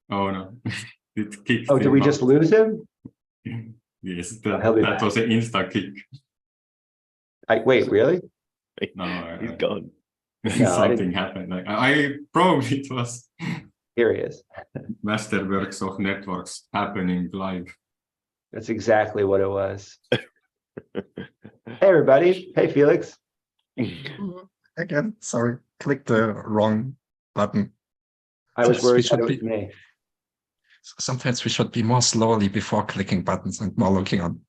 Oh no, it kicked Oh, did we him just out. lose him? Yes, Oh, he'll be that back. was an insta kick. Wait, really? No, He's gone. No, I something didn't. happened. Like I probably it was Here he is. Masterworks of Networks happening live. That's exactly what it was. Hey, everybody. Hey, Felix. Again, sorry, clicked the wrong button. I was Yes, worried that it was me. Sometimes we should be more slowly before clicking buttons and more looking on.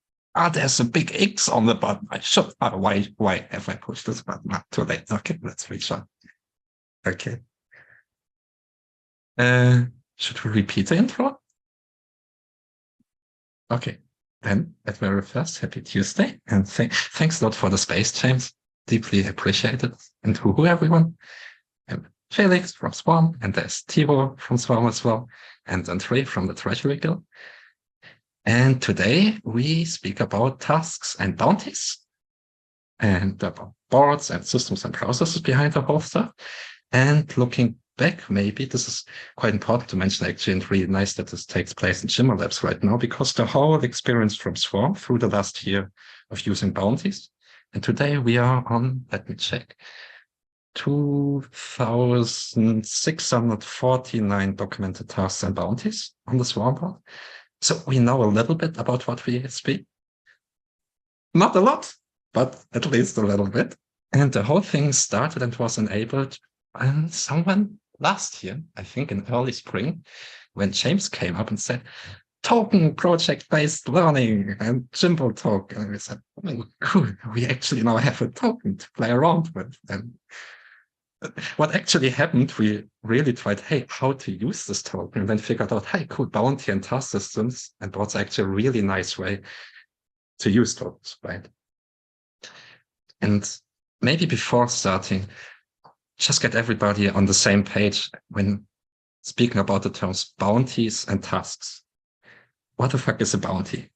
There's a big X on the button. I should. Why have I pushed this button? Too late. Okay, let's restart. Okay. Should we repeat the intro? Okay. Then, at very first, happy Tuesday, and thanks a lot for the space, James. Deeply appreciated. And who everyone? Felix from Swarm, and there's Tibor from Swarm as well, and Andre from the Treasury Guild. And today we speak about tasks and bounties, and about boards and systems and processes behind the whole stuff. And looking back, maybe this is quite important to mention, actually, and really nice that this takes place in Gimbalabs right now, because the whole experience from Swarm through the last year of using bounties. And today we are on, let me check, 2,649 documented tasks and bounties on the Swarm board. So we know a little bit about what we speak. Not a lot, but at least a little bit. And the whole thing started and was enabled by someone last year, I think in early spring, when James came up and said, token project-based learning and Jimbo talk. And we said, oh, cool, we actually now have a token to play around with. And what actually happened, we really tried, hey, how to use this token, and then figured out, hey, cool, bounty and task systems, and what's actually a really nice way to use tokens, right? And maybe before starting, just get everybody on the same page when speaking about the terms bounties and tasks. What the fuck is a bounty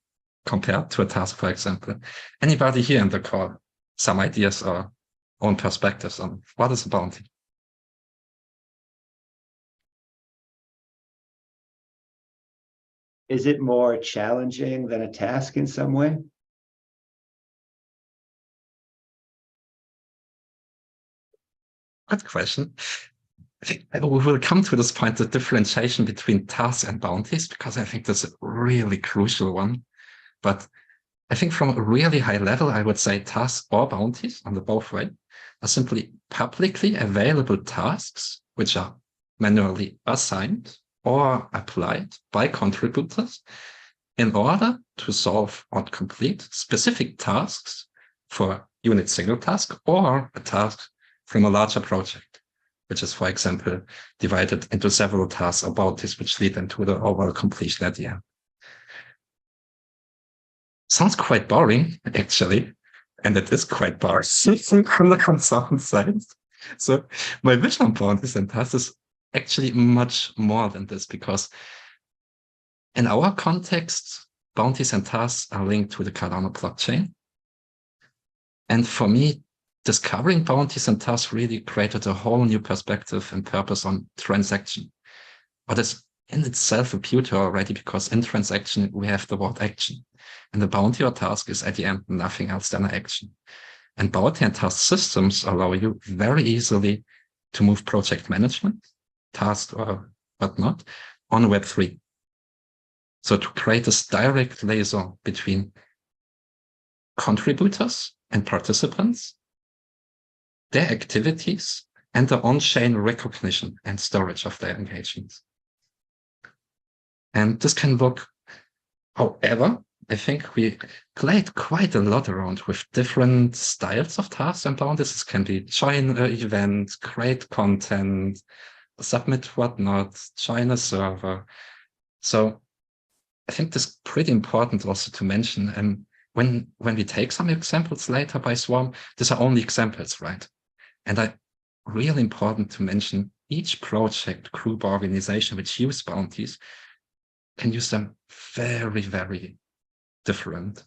compared to a task, for example? Anybody here in the call, some ideas or own perspectives on what is a bounty? Is it more challenging than a task in some way? Good question. I think we will come to this point, the differentiation between tasks and bounties, because I think that's a really crucial one. But I think from a really high level, I would say tasks or bounties on the both way are simply publicly available tasks, which are manually assigned or applied by contributors in order to solve or complete specific tasks for unit single task or a task from a larger project, which is, for example, divided into several tasks or bounties, which lead into the overall completion at the end. Sounds quite boring, actually, and it is quite boring from the consultant side. So my vision on bounties and tasks is actually much more than this, because in our context, bounties and tasks are linked to the Cardano blockchain. And for me, discovering bounties and tasks really created a whole new perspective and purpose on transaction. What is in itself a beauty already, because in transaction, we have the word action. And the bounty or task is at the end nothing else than an action. And bounty and task systems allow you very easily to move project management, task or whatnot, on Web3. So to create this direct liaison between contributors and participants, their activities, and the on-chain recognition and storage of their engagements. And this can look, however, I think we played quite a lot around with different styles of tasks and bounties. This can be join an event, create content, submit whatnot, join a server. So I think this is pretty important also to mention. And when we take some examples later by Swarm, these are only examples, right? And really important to mention, each project, group, organization which use bounties can use them very, very different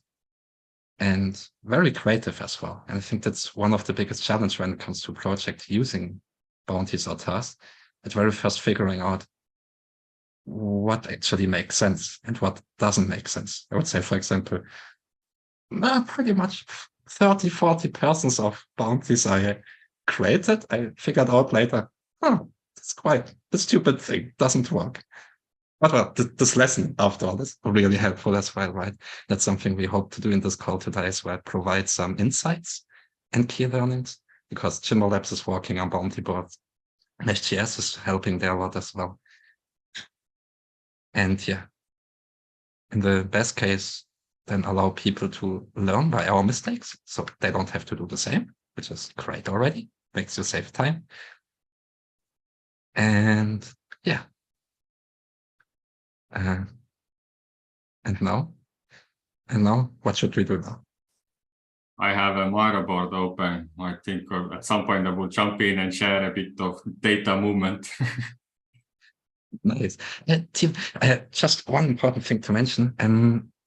and very creative as well. And I think that's one of the biggest challenges when it comes to project using bounties or tasks, at very first figuring out what actually makes sense and what doesn't make sense. I would say, for example, pretty much 30, 40 persons of bounties I created. I figured out later, oh, that's quite a stupid thing, doesn't work. But well, this lesson, after all, is really helpful as well, right? That's something we hope to do in this call today as well, provide some insights and key learnings, because Gimbalabs is working on bounty boards. SGS is helping there a lot as well. And yeah, in the best case, then allow people to learn by our mistakes, so they don't have to do the same, which is great already, makes you save time. And yeah. And now, what should we do now? I have a Miro board open. I think at some point I will jump in and share a bit of data movement. Nice. Tim, just one important thing to mention.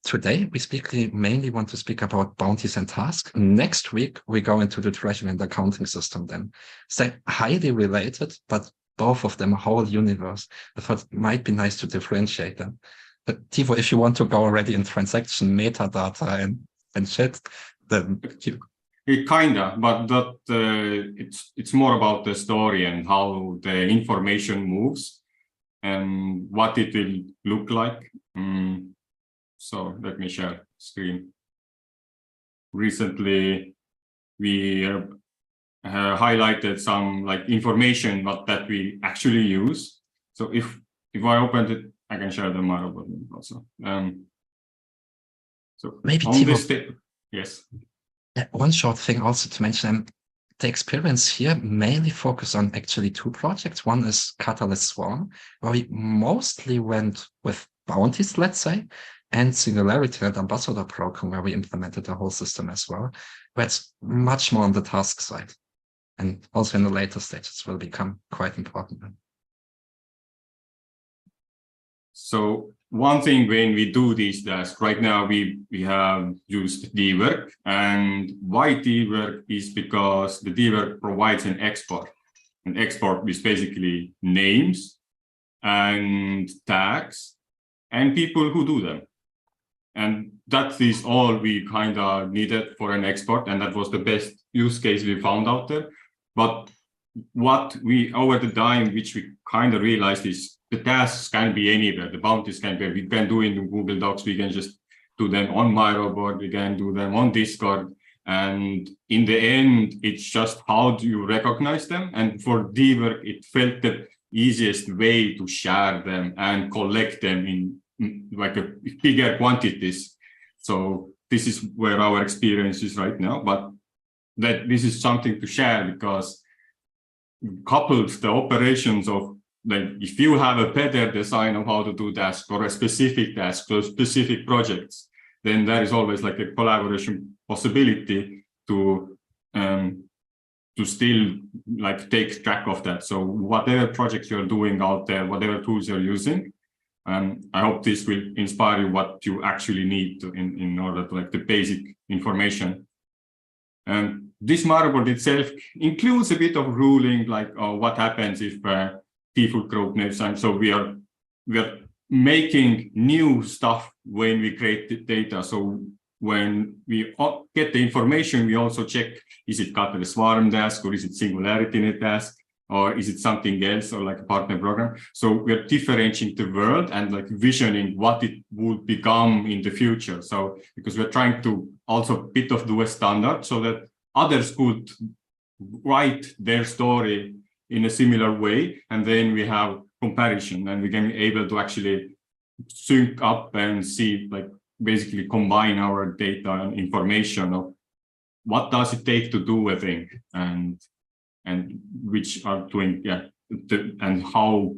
Today, we mainly want to speak about bounties and tasks. Next week, we go into the treasury and accounting system then. So they're highly related, but both of them a whole universe. I thought it might be nice to differentiate them. But Tivo, if you want to go already in transaction metadata and shit, then It kinda, but it's more about the story and how the information moves and what it will look like. So let me share screen. Recently, we highlighted some like information that we actually use. So if I opened it, I can share the Miro button also. So maybe on Tivo, this yes. One short thing also to mention, the experience here mainly focus on actually two projects. One is Catalyst Swarm, where we mostly went with bounties, let's say, and Singularity and Ambassador Program, where we implemented the whole system as well, where it's much more on the task side. And also in the later stages will become quite important. So one thing when we do these tasks, right now we have used dwork, and why dwork is because the dwork provides an export. An export is basically names and tags and people who do them. And that is all we kind of needed for an export, and that was the best use case we found out there. But what we, over the time, which we kind of realized is the tasks can be anywhere. The bounties can be, we can do in Google Docs, we can just do them on Miro board, we can do them on Discord. And in the end, it's just how do you recognize them? And for dwork, it felt the easiest way to share them and collect them in like a bigger quantities. So this is where our experience is right now, but that this is something to share because couples the operations of like if you have a better design of how to do tasks or a specific task or specific projects, then there is always like a collaboration possibility to still like take track of that. So whatever projects you're doing out there, whatever tools you're using, I hope this will inspire you what you actually need to in order to like the basic information. And this Miro board itself includes a bit of ruling, like what happens if default group names. And so we are making new stuff when we create the data. So when we get the information, we also check, is it Catalyst Swarm task or is it Singularity Net task? Or is it something else or like a partner program? So we're differentiating the world and like visioning what it would become in the future. So because we're trying to also bit of do a standard so that others could write their story in a similar way. And then we have comparison and we can be able to actually sync up and see, like basically combine our data and information of what does it take to do a thing and which are doing, and how,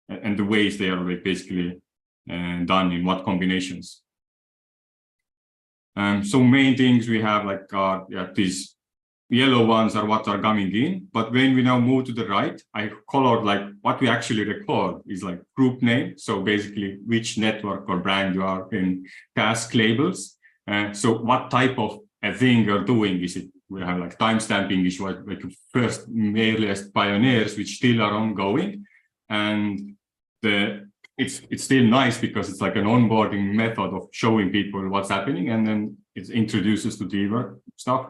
and the ways they are basically done in what combinations. So main things we have like these yellow ones are what are coming in, but when we now move to the right, I colored like what we actually record is like group name. So basically which network or brand you are in, task labels. So what type of a thing you're doing, is it, we have like timestamping, which was like first earliest pioneers, which still are ongoing. And the it's still nice because it's like an onboarding method of showing people what's happening, and then it introduces to the stuff.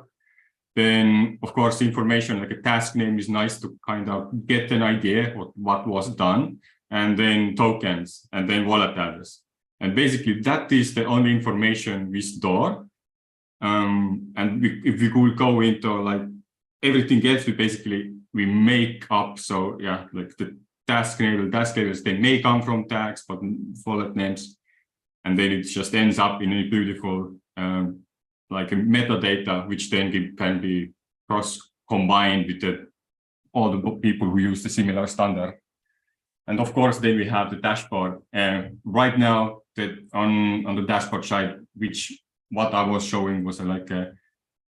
Then, of course, information like a task name is nice to kind of get an idea of what was done, and then tokens, and then wallet address. And basically, that is the only information we store. And if we could go into like everything else, we make up. So yeah, like the task labels, they may come from tags, but wallet names, and then it just ends up in a beautiful like a metadata, which then can be cross-combined with all the people who use the similar standard. And of course, then we have the dashboard. Right now, on the dashboard side, what I was showing was like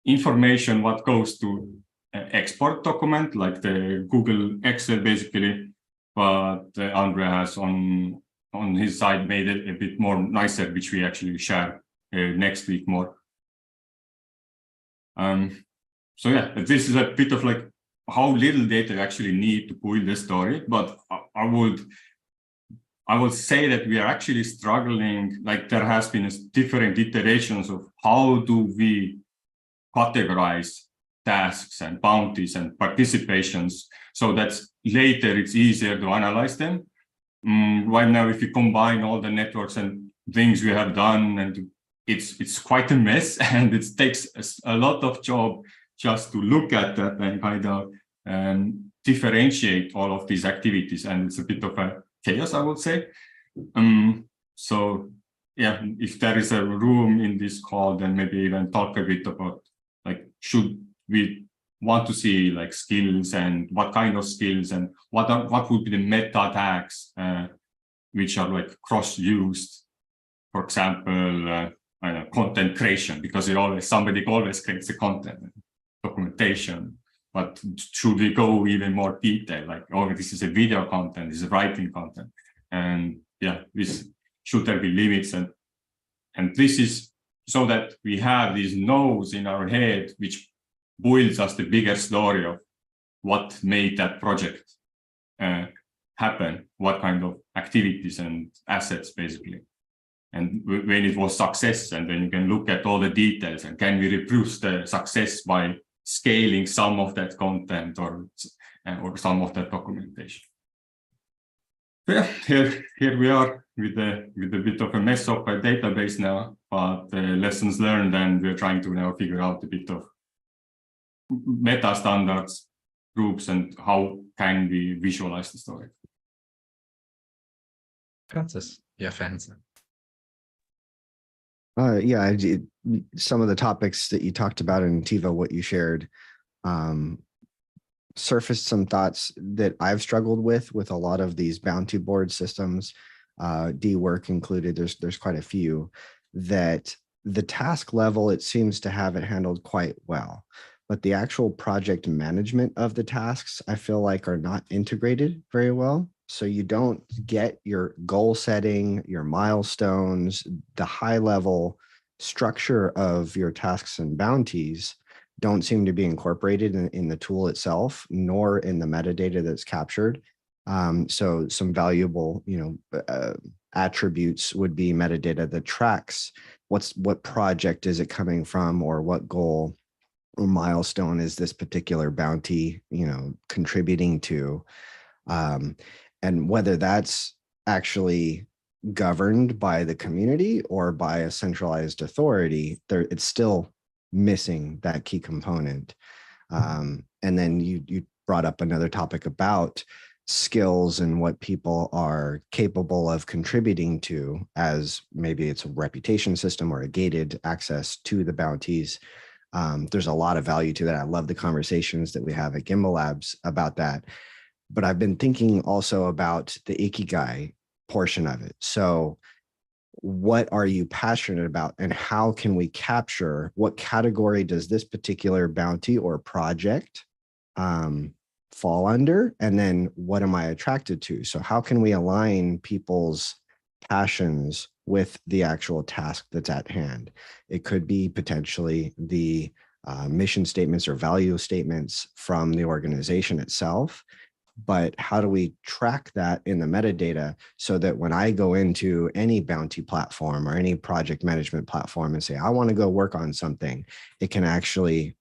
information what goes to export document, like the Google Excel, basically. But Andre has on his side made it a bit more nicer, which we actually share next week more. So yeah, this is a bit of like how little data you actually need to build the story. But I would say that we are actually struggling. Like there has been different iterations of how do we categorize tasks and bounties and participations so that later it's easier to analyze them. Right now, if you combine all the networks and things we have done, and it's quite a mess, and it takes a lot of job just to look at that and kind of differentiate all of these activities, and it's a bit of a chaos, I would say. So yeah, if there is a room in this call, then maybe even talk a bit about like, should we want to see like skills, and what kind of skills, and what would be the meta tags which are like cross-used. For example, content creation, because somebody always creates the content, documentation. But should we go even more detail, like, oh, this is a video content, this is writing content, and yeah, should there be limits, and this is so that we have these nodes in our head, which builds us the bigger story of what made that project happen, what kind of activities and assets, basically. And when it was success, and then you can look at all the details, and can we reproduce the success by scaling some of that content or some of that documentation. So yeah, here we are with a bit of a mess of a database now, but lessons learned, and we're trying to now figure out a bit of meta standards, groups, and how can we visualize the story. Francis, your fans. Yeah, some of the topics that you talked about in Tiva, what you shared, surfaced some thoughts that I've struggled with a lot of these bounty board systems, D-work included. There's quite a few that the task level, it seems to have it handled quite well, but the actual project management of the tasks, I feel like, are not integrated very well. So you don't get your goal setting, your milestones, the high level structure of your tasks and bounties don't seem to be incorporated in the tool itself, nor in the metadata that's captured. So some valuable, attributes would be metadata that tracks what project is it coming from, or what goal or milestone is this particular bounty, contributing to. And whether that's actually governed by the community or by a centralized authority, it's still missing that key component. And then you brought up another topic about skills and what people are capable of contributing to, as maybe it's a reputation system or a gated access to the bounties. There's a lot of value to that. I love the conversations that we have at Gimbalabs about that. But I've been thinking also about the Ikigai portion of it. So what are you passionate about, and how can we capture, what category does this particular bounty or project fall under? And then what am I attracted to? So how can we align people's passions with the actual task that's at hand? It could be potentially the mission statements or value statements from the organization itself. But how do we track that in the metadata so that when I go into any bounty platform or any project management platform and say, I want to go work on something, it can actually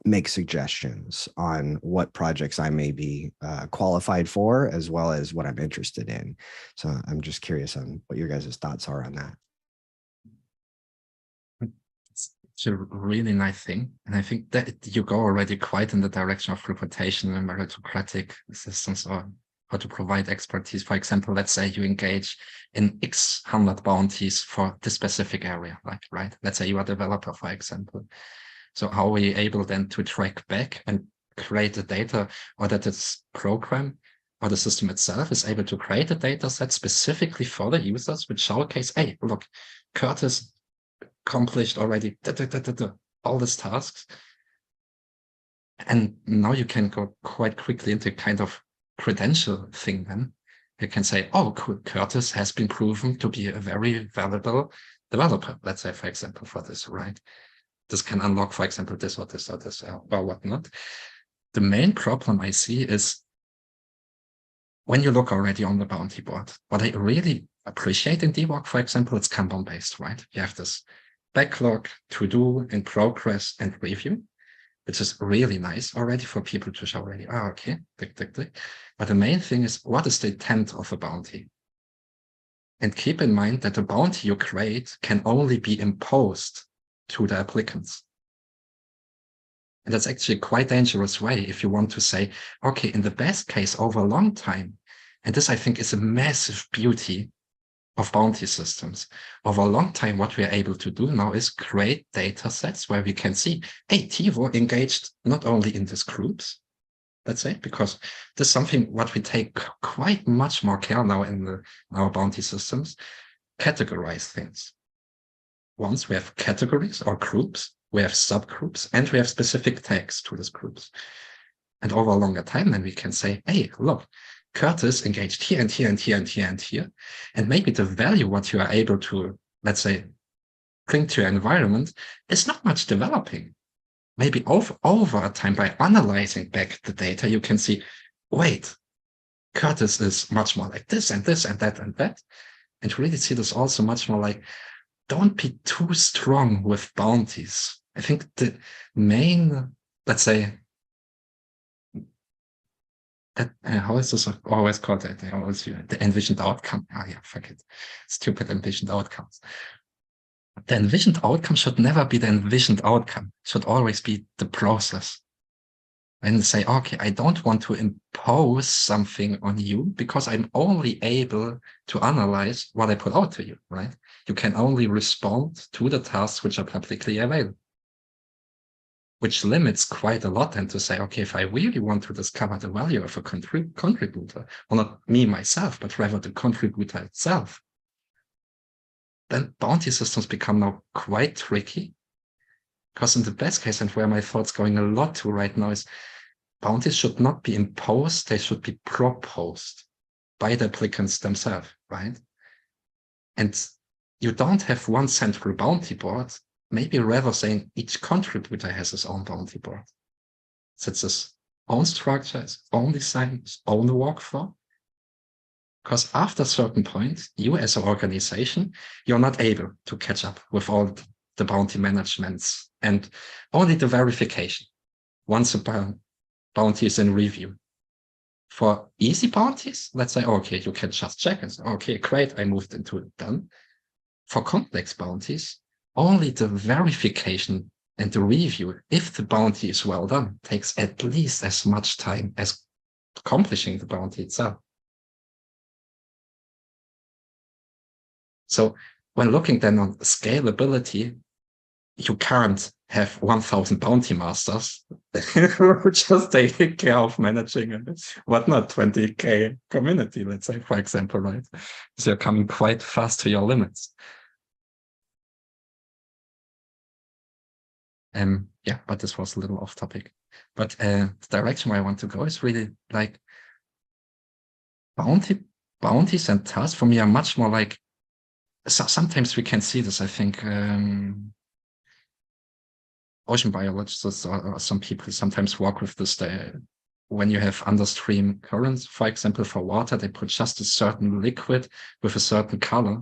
make suggestions on what projects I may be qualified for, as well as what I'm interested in. So I'm just curious on what your guys' thoughts are on that. It's a really nice thing. And I think that you go already quite in the direction of reputation and meritocratic systems, or how to provide expertise. For example, let's say you engage in X hundred bounties for this specific area, like, right? Let's say you are a developer, for example. So how are you able then to track back and create the data, or that this program or the system itself is able to create a data set specifically for the users, which showcase, hey, look, Curtis accomplished already all these tasks. And now you can go quite quickly into kind of credential thing then. You can say, oh, cool, Curtis has been proven to be a very valuable developer, let's say, for example, for this, right? This can unlock, for example, this or this or this or whatnot. The main problem I see is when you look already on the bounty board, what I really appreciate in DWOC, for example, it's Kanban based, right? You have this backlog, to do, in progress, and review, which is really nice already for people to show already, oh, okay, tick, tick, tick. But the main thing is, what is the intent of a bounty? And keep in mind that the bounty you create can only be imposed to the applicants. And that's actually quite a dangerous way if you want to say, okay, in the best case over a long time, and this I think is a massive beauty of bounty systems. Over a long time, what we are able to do now is create data sets where we can see, hey, TiVo engaged not only in these groups, let's say, because this is something what we take quite much more care now in our bounty systems, categorize things. Once we have categories or groups, we have subgroups, and we have specific tags to these groups. And over a longer time, then we can say, hey, look, Curtis engaged here and here and here and here and here. And maybe the value what you are able to, let's say, bring to your environment is not much developing. Maybe over a time, by analyzing back the data, you can see, wait, Curtis is much more like this and this and that and that. And really see this also much more like, don't be too strong with bounties. I think the main, let's say, that, how is this always called that? They always the envisioned outcome. Oh yeah, fuck it. Stupid envisioned outcomes. The envisioned outcome should never be the envisioned outcome. It should always be the process. And say, okay, I don't want to impose something on you because I'm only able to analyze what I put out to you, right? You can only respond to the tasks which are publicly available, which limits quite a lot. And to say, okay, if I really want to discover the value of a contributor, or not me myself, but rather the contributor itself, then bounty systems become now quite tricky. Because in the best case, and where my thoughts going a lot to right now is, bounties should not be imposed, they should be proposed by the applicants themselves, right? And you don't have one central bounty board, maybe rather saying each contributor has his own bounty board. So it's his own structure, its own design, its own workflow. Because after a certain point, you as an organization, you're not able to catch up with all the bounty managements and only the verification. Once a bounty is in review. For easy bounties, let's say, okay, you can just check and say, okay, great, I moved into it, done. For complex bounties, only the verification and the review, if the bounty is well done, takes at least as much time as accomplishing the bounty itself. So when looking then on scalability, you can't have 1,000 bounty masters who just take care of managing a whatnot 20K community, let's say, for example, right? So you're coming quite fast to your limits. Yeah, but this was a little off topic. But the direction where I want to go is really like bounties and tasks for me are much more like, so sometimes we can see this, I think, ocean biologists or some people sometimes work with this when you have understream currents, for example, for water, they put just a certain liquid with a certain color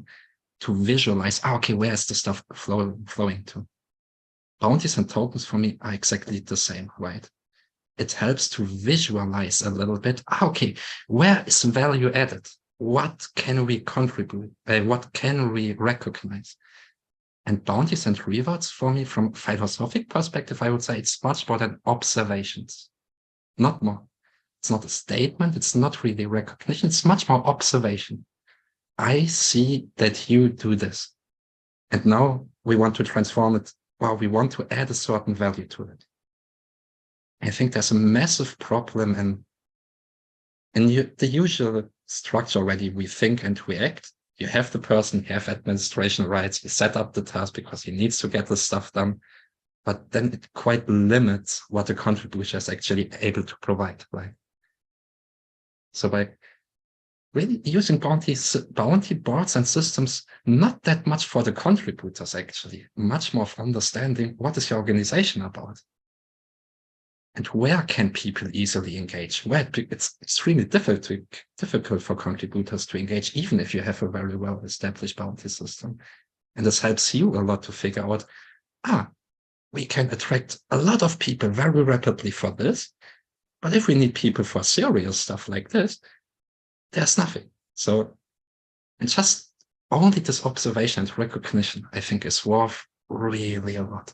to visualize, okay, where is the stuff flowing to? Bounties and tokens for me are exactly the same, right? It helps to visualize a little bit, okay, where is value added? What can we contribute? What can we recognize? And bounties and rewards for me, from a philosophic perspective, I would say it's much more than observations, not more. It's not a statement. It's not really recognition. It's much more observation. I see that you do this. And now we want to transform it. Well, we want to add a certain value to it. I think there's a massive problem in the usual structure already. We think and we act. You have the person, you have administration rights, you set up the task because he needs to get the stuff done. But then it quite limits what the contributor is actually able to provide, right? So by really using bounty boards and systems, not that much for the contributors, actually, much more of understanding what is your organization about and where can people easily engage. Where it's extremely difficult for contributors to engage, even if you have a very well-established bounty system. And this helps you a lot to figure out, we can attract a lot of people very rapidly for this. But if we need people for serious stuff like this, there's nothing. So, and just only this observation and recognition, I think, is worth really a lot.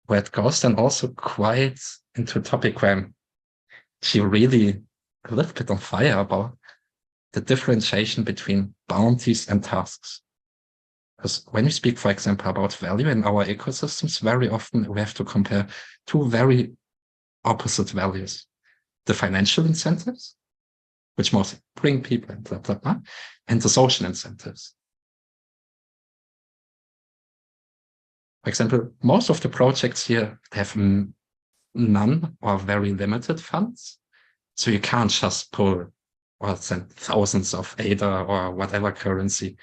Where it goes then also quite into a topic where I'm really a little bit on fire about the differentiation between bounties and tasks. Because when we speak, for example, about value in our ecosystems, very often we have to compare two very opposite values. The financial incentives, which mostly bring people and blah, blah, blah, and the social incentives. For example, most of the projects here have none or very limited funds. So you can't just pull or send thousands of ADA or whatever currency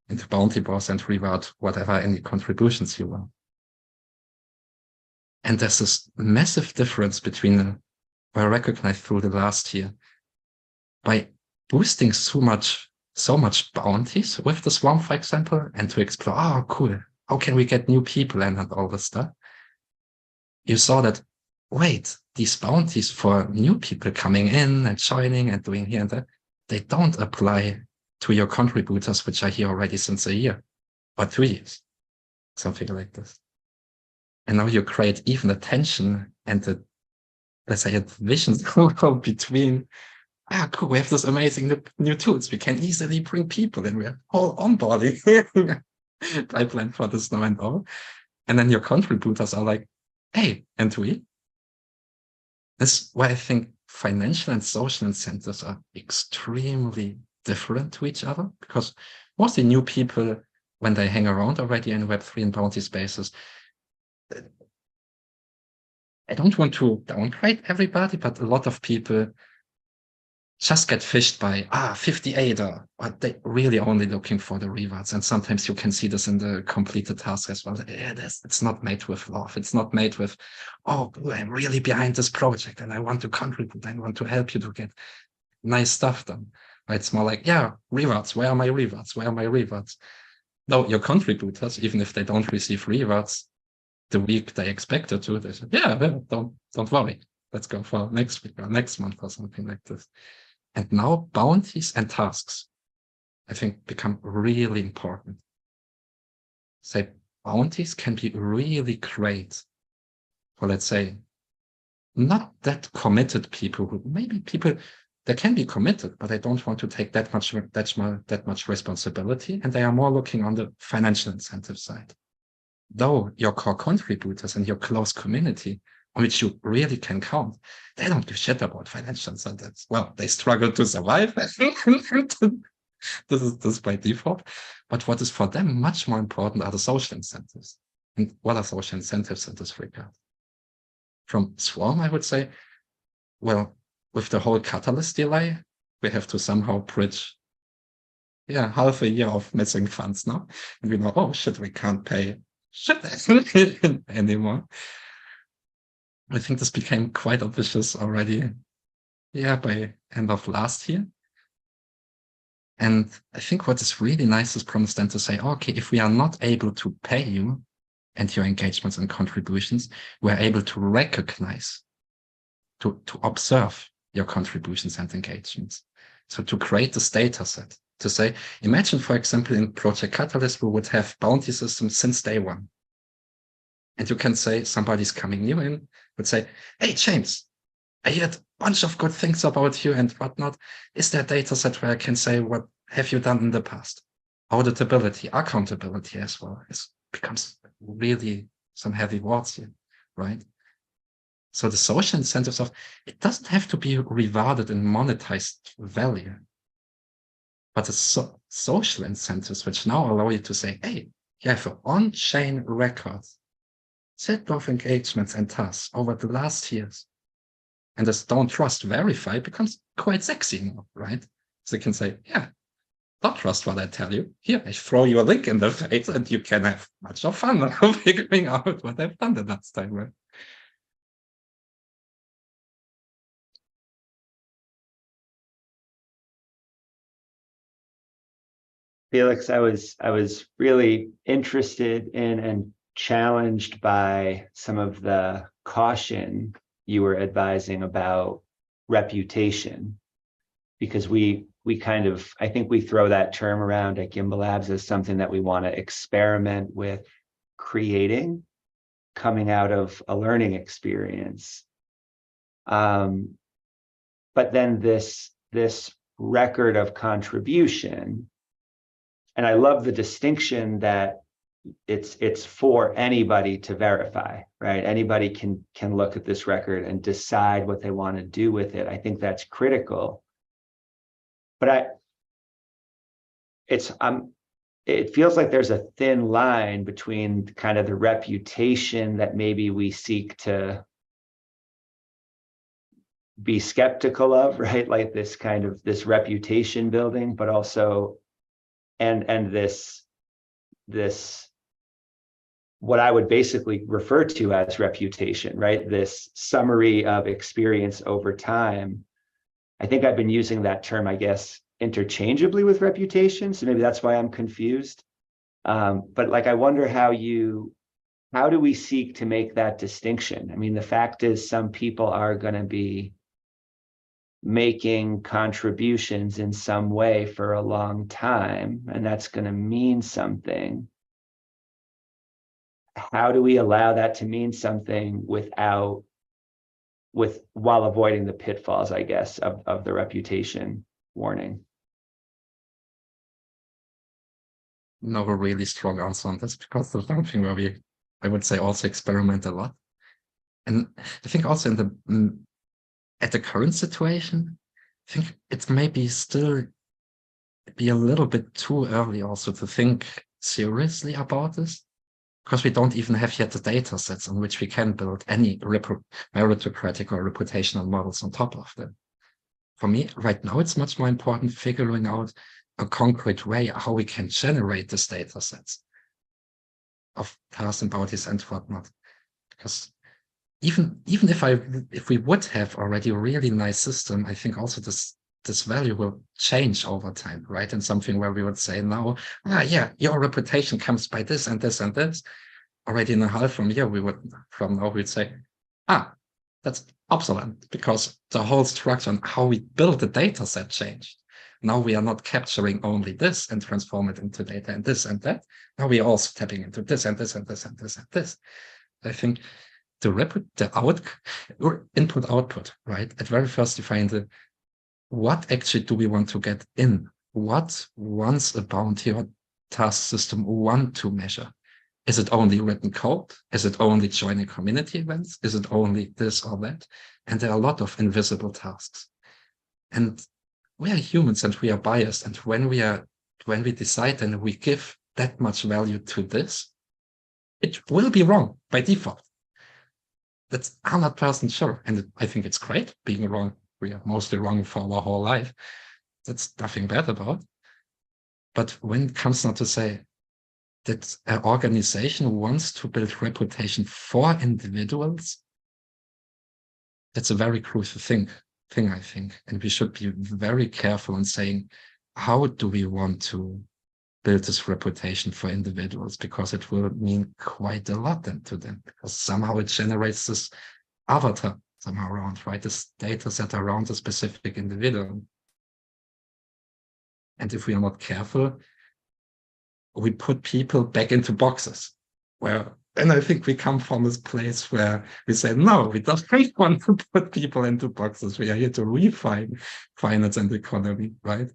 into bounty boards and reward whatever any contributions you want. And there's this massive difference between I recognized through the last year by boosting so much bounties with the Swarm, for example, and to explore, cool, how can we get new people in and all this stuff? You saw that, wait, these bounties for new people coming in and joining and doing here and there, they don't apply to your contributors, which are here already since a year or 2 years, something like this. And now you create even a tension and the, let's say, a division between, cool, we have this amazing new tools. We can easily bring people in. We are all onboarding pipeline for this now and all. And then your contributors are like, hey, and we? That's why I think financial and social incentives are extremely different to each other, because mostly new people, when they hang around already in Web3 and bounty spaces, I don't want to downgrade everybody, but a lot of people just get fished by 50 ADA, but they're really only looking for the rewards. And sometimes you can see this in the completed task as well. It's not made with love. It's not made with, oh, I'm really behind this project and I want to contribute. I want to help you to get nice stuff done. It's more like, yeah, rewards. Where are my rewards? Where are my rewards? No, your contributors, even if they don't receive rewards the week they expected to, they said, yeah, don't worry. Let's go for next week or next month or something like this. And now bounties and tasks, I think, become really important. Say bounties can be really great for, let's say, not that committed people who maybe people they can be committed, but they don't want to take that much responsibility, and they are more looking on the financial incentive side. Though your core contributors and your close community, on which you really can count, they don't give shit about financial incentives. Well, they struggle to survive. This is by default. But what is for them much more important are the social incentives. And what are social incentives in this regard? From Swarm, I would say, well, with the whole catalyst delay, we have to somehow bridge half a year of missing funds now. And we know, oh shit, we can't pay shit anymore. I think this became quite ambitious already, yeah, by end of last year. And I think what is really nice is from then to say, okay, if we are not able to pay you and your engagements and contributions, we're able to recognize, to observe your contributions and engagements. So to create this data set, to say, imagine, for example, in Project Catalyst, we would have bounty systems since day one. And you can say, somebody's coming new in, would say, hey, James, I heard a bunch of good things about you and whatnot. Is there a data set where I can say, what have you done in the past? Auditability, accountability as well. It becomes really some heavy words here, right? So the social incentives of, it doesn't have to be rewarded in monetized value, but the social incentives, which now allow you to say, hey, you have an on-chain record, set of engagements and tasks over the last years. And this don't trust verify becomes quite sexy now, right? So you can say, yeah, don't trust what I tell you. Here, I throw you a link in the face and you can have much of fun figuring out what I've done the last time, right? Felix, I was really interested in and challenged by some of the caution you were advising about reputation, because we kind of, I think we throw that term around at Gimbalabs as something that we want to experiment with creating coming out of a learning experience. But then this record of contribution, and I love the distinction that it's for anybody to verify, right? Anybody can look at this record and decide what they want to do with it. I think that's critical. But it feels like there's a thin line between kind of the reputation that maybe we seek to be skeptical of, right? Like this kind of this reputation building, but also and this what I would basically refer to as reputation, right? This summary of experience over time. I think I've been using that term, I guess, interchangeably with reputation. So maybe that's why I'm confused. But like, I wonder how do we seek to make that distinction? I mean, the fact is some people are going to be making contributions in some way for a long time, and that's going to mean something. How do we allow that to mean something while avoiding the pitfalls, I guess, of the reputation warning? No really strong answer on this, because there's something where I would say, also experiment a lot. And I think also at the current situation, I think it's maybe still be a little bit too early also to think seriously about this, because we don't even have yet the data sets on which we can build any meritocratic or reputational models on top of them. For me, right now, it's much more important figuring out a concrete way how we can generate these data sets of tasks and bounties and whatnot. Because even if we would have already a really nice system, I think also this value will change over time, right? And something where we would say now, yeah, your reputation comes by this and this and this. Already in a half year, we'd say, that's obsolete, because the whole structure on how we build the data set changed. Now we are not capturing only this and transform it into data and this and that. Now we are also tapping into this and this and this and this and this. I think input output, right? At very first define what actually do we want to get in? What wants a bounty or task system want to measure? Is it only written code? Is it only joining community events? Is it only this or that? And there are a lot of invisible tasks. And we are humans and we are biased. And when we decide and we give that much value to this, it will be wrong by default. That's 100% sure. And I think it's great being wrong. We are mostly wrong for our whole life. That's nothing bad about. But when it comes now to say that an organization wants to build reputation for individuals, that's a very crucial thing, I think. And we should be very careful in saying, how do we want to build this reputation for individuals? Because it will mean quite a lot then to them, because somehow it generates this avatar somehow around, right? This data set around a specific individual. And if we are not careful, we put people back into boxes and I think we come from this place where we say, no, we don't want to put people into boxes. We are here to refine finance and economy, right?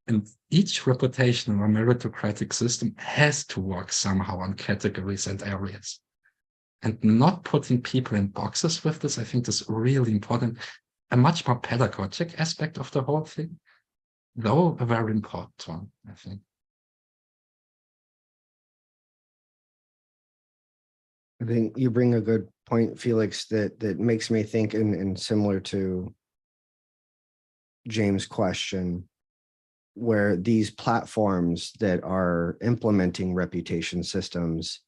And each reputational or meritocratic system has to work somehow on categories and areas. And not putting people in boxes with this, I think is really important. A much more pedagogic aspect of the whole thing, though a very important one, I think. I think you bring a good point, Felix, that makes me think, and similar to James' question, where these platforms that are implementing reputation systems,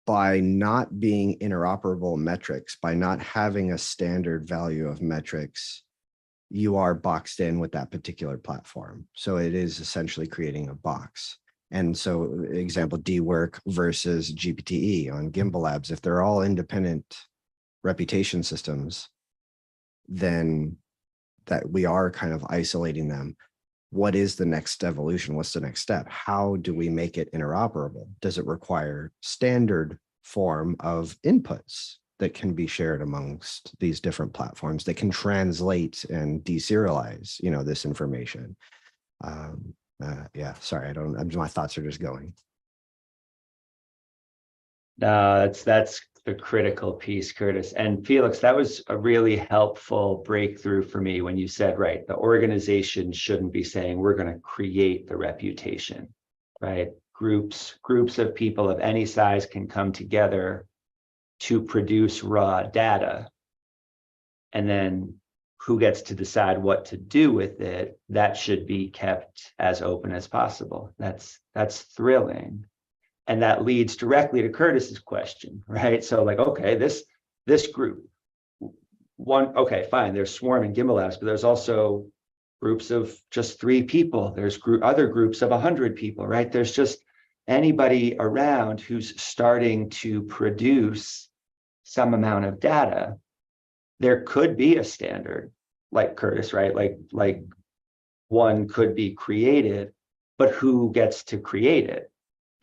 by not being interoperable metrics, by not having a standard value of metrics, you are boxed in with that particular platform. So it is essentially creating a box. And so example, DWork versus GPTE on Gimbalabs, if they're all independent reputation systems, then that we are kind of isolating them. What is the next evolution? What's the next step? How do we make it interoperable? Does it require standard form of inputs that can be shared amongst these different platforms that can translate and deserialize, this information? Yeah, sorry, my thoughts are just going. No, that's the critical piece, Curtis. And Felix, that was a really helpful breakthrough for me when you said, right, the organization shouldn't be saying we're going to create the reputation, right? Groups of people of any size can come together to produce raw data. And then who gets to decide what to do with it, that should be kept as open as possible. That's thrilling. And that leads directly to Curtis's question, right? So like, okay, this group, okay, fine, there's Swarm and Gimbalabs, but there's also groups of just 3 people. There's other groups of 100 people, right? There's just anybody around who's starting to produce some amount of data. There could be a standard, like Curtis, right? Like one could be created, but who gets to create it?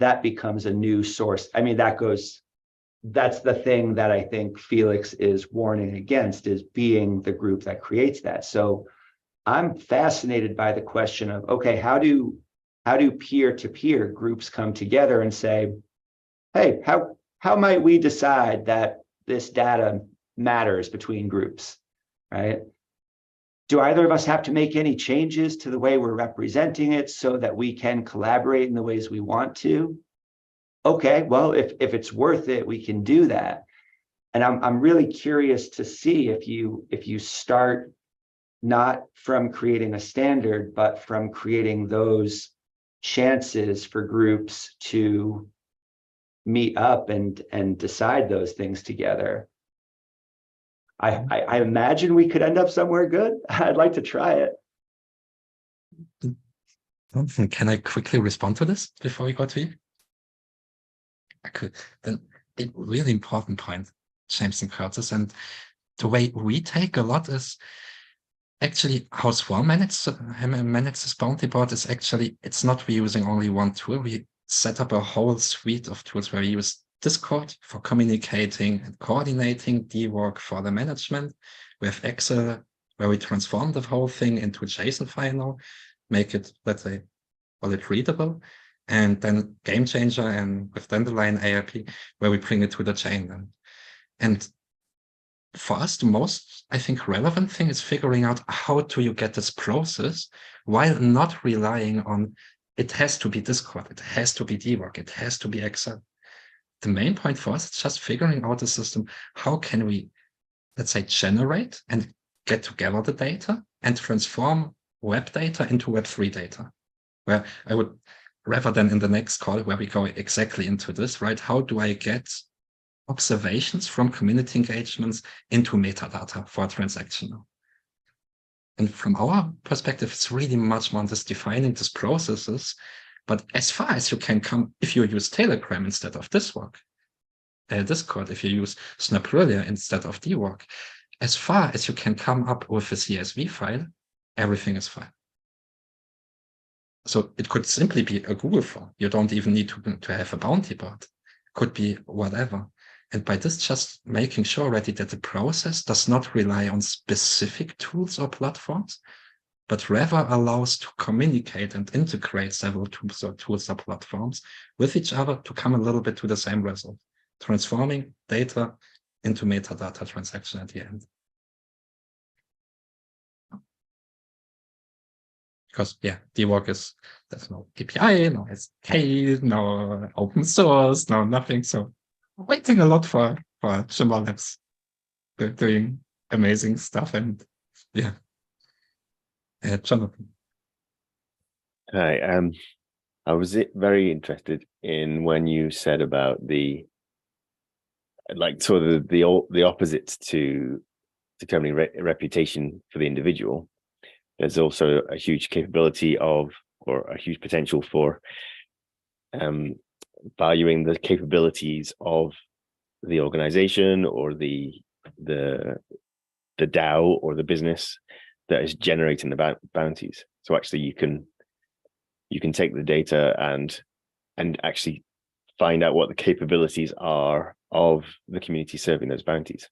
That becomes a new source. I mean, that's the thing that I think Felix is warning against, is being the group that creates that. So I'm fascinated by the question of, okay, how do peer-to-peer groups come together and say, hey, how might we decide that this data matters between groups, right? Do either of us have to make any changes to the way we're representing it so that we can collaborate in the ways we want to? Okay, well, if it's worth it, we can do that. And I'm really curious to see if you start not from creating a standard, but from creating those chances for groups to meet up and decide those things together. I imagine we could end up somewhere good. I'd like to try it. Can I quickly respond to this before we go to you? I could. Then a really important point, James and Curtis, and the way we take a lot is actually how Swarm manages this bounty board is actually, it's not we using only one tool. We set up a whole suite of tools where we use Discord for communicating and coordinating, DWork for the management. We have Excel where we transform the whole thing into a JSON file now, make it, let's say, call it readable, and then Game Changer and with Dandelion ARP where we bring it to the chain then. And for us, the most, I think, relevant thing is figuring out how do you get this process while not relying on it has to be Discord, it has to be DWork, it has to be Excel. The main point for us is just figuring out the system. How can we, let's say, generate and get together the data and transform web data into Web3 data? Where I would, rather than in the next call where we go exactly into this, right? How do I get observations from community engagements into metadata for a transaction now. And from our perspective, it's really much more just defining these processes. But as far as you can come, if you use Telegram instead of Discord, if you use Snaprulia instead of DWork, as far as you can come up with a CSV file, everything is fine. So it could simply be a Google form. You don't even need to have a bounty bot. Could be whatever. And by this, just making sure already that the process does not rely on specific tools or platforms, but rather allows to communicate and integrate several tools or platforms with each other to come a little bit to the same result, transforming data into metadata transaction at the end. Because yeah, DWork there's no API, no SDK, no open source, no nothing. So waiting a lot for Gimbalabs. They're doing amazing stuff, and yeah. Jonathan. Hi, I was very interested in when you said about the opposites to determining reputation for the individual. There's also a huge capability or a huge potential for valuing the capabilities of the organization or the DAO or the business that is generating the bounties. So actually you can take the data and actually find out what the capabilities are of the community serving those bounties.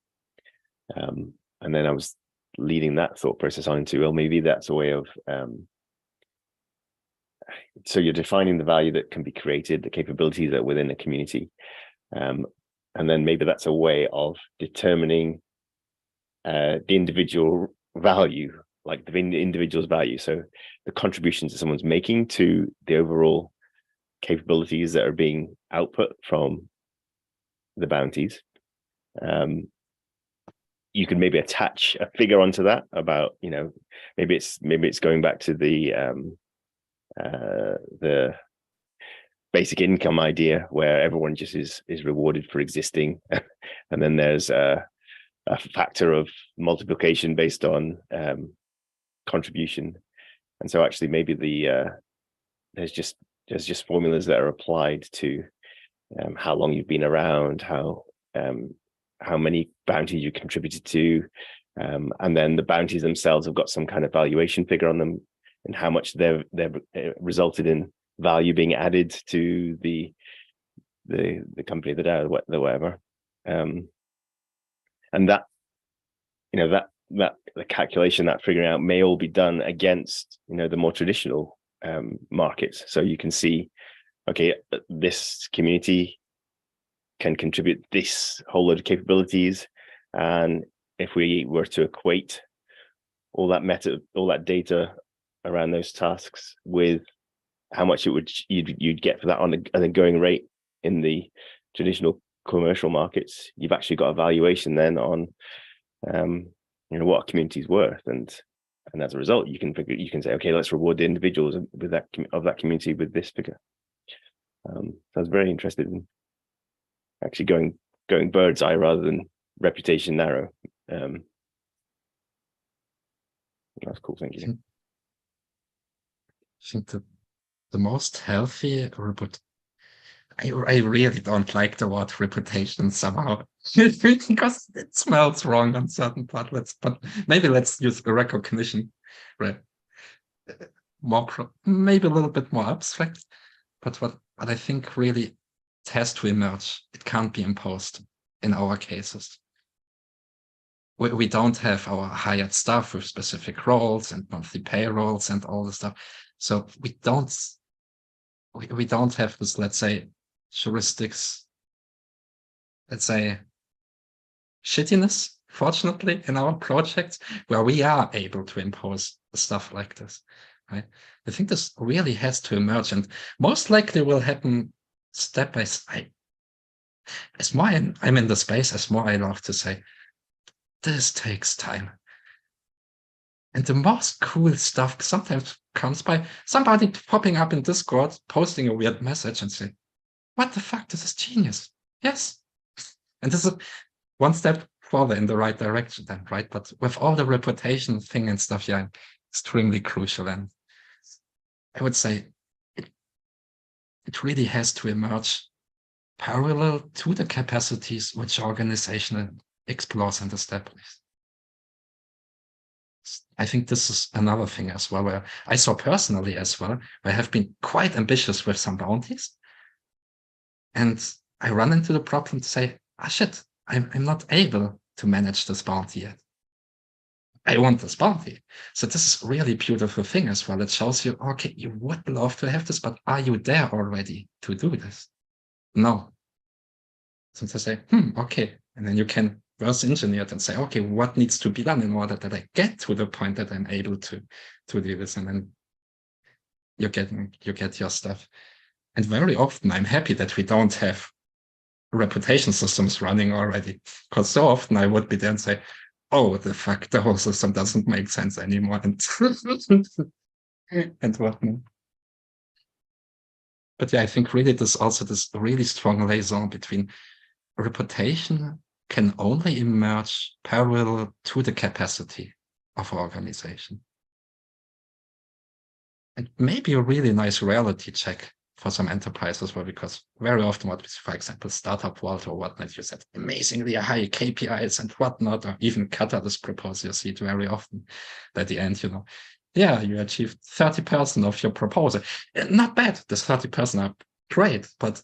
And then I was leading that thought process on into, well, maybe that's a way of so you're defining the value that can be created, the capabilities that are within a community, and then maybe that's a way of determining the individual value, like the individual's value. So the contributions that someone's making to the overall capabilities that are being output from the bounties. You can maybe attach a figure onto that about, maybe it's going back to the basic income idea where everyone just is rewarded for existing, and then there's a factor of multiplication based on contribution. And so actually maybe there's just formulas that are applied to how long you've been around, how many bounties you contributed to, and then the bounties themselves have got some kind of valuation figure on them and how much they've resulted in value being added to the company, the DAO, the whatever. And that, the calculation, that figuring out may all be done against, the more traditional markets. So you can see, okay, this community can contribute this whole load of capabilities, and if we were to equate all that data around those tasks with how much you'd get for that on a going rate in the traditional commercial markets, you've actually got a valuation then on what a community is worth, and as a result you can say, okay, let's reward the individuals with that community with this figure. So I was very interested in actually going bird's eye rather than reputation narrow. That's cool. Thank you. I think the most healthy I really don't like the word reputation somehow because it smells wrong on certain parts. But maybe let's use the recognition, right? Maybe a little bit more abstract, but what I think really it has to emerge. It can't be imposed in our cases. We don't have our hired staff with specific roles and monthly payrolls and all the stuff. So we don't have this, let's say, heuristics, let's say, shittiness, fortunately, in our projects, where we are able to impose stuff like this, right? I think this really has to emerge, and most likely will happen step by step. As more I'm in the space, as more I love to say, this takes time. And the most cool stuff sometimes comes by somebody popping up in Discord, posting a weird message and saying, what the fuck, this is genius. Yes. And this is one step further in the right direction then, right? But with all the reputation thing and stuff, yeah, extremely crucial. And I would say it really has to emerge parallel to the capacities which organization explores and establishes. I think this is another thing as well, where I saw personally as well, where I have been quite ambitious with some bounties. And I run into the problem to say, ah, shit, I'm not able to manage this bounty yet. I want this bounty. So this is really beautiful thing as well. It shows you, okay, you would love to have this, but are you there already to do this? No. So to say, okay. And then you can reverse engineer it and say, okay, what needs to be done in order that I get to the point that I'm able to do this? And then you get your stuff. And very often I'm happy that we don't have reputation systems running already, because so often I would be there and say, oh, the fuck, the whole system doesn't make sense anymore, and and whatnot. But yeah, I think really there's also this really strong liaison between reputation can only emerge parallel to the capacity of organization. And maybe a really nice reality check for some enterprises, well, because very often what we see, for example, startup world or whatnot, you said amazingly high KPIs and whatnot, or even Catalyst proposal, you see it very often at the end, yeah, you achieved 30% of your proposal. Not bad, the 30% are great, but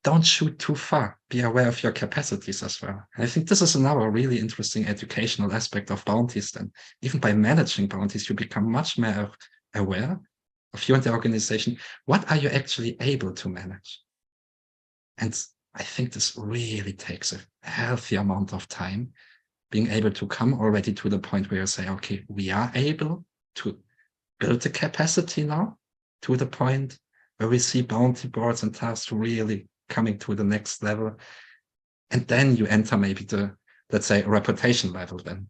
don't shoot too far. Be aware of your capacities as well. And I think this is another really interesting educational aspect of bounties. And even by managing bounties, you become much more aware of you and the organization. What are you actually able to manage? And I think this really takes a healthy amount of time, being able to come already to the point where you say, okay, we are able to build the capacity now to the point where we see bounty boards and tasks really coming to the next level. And then you enter maybe the, let's say, reputation level then.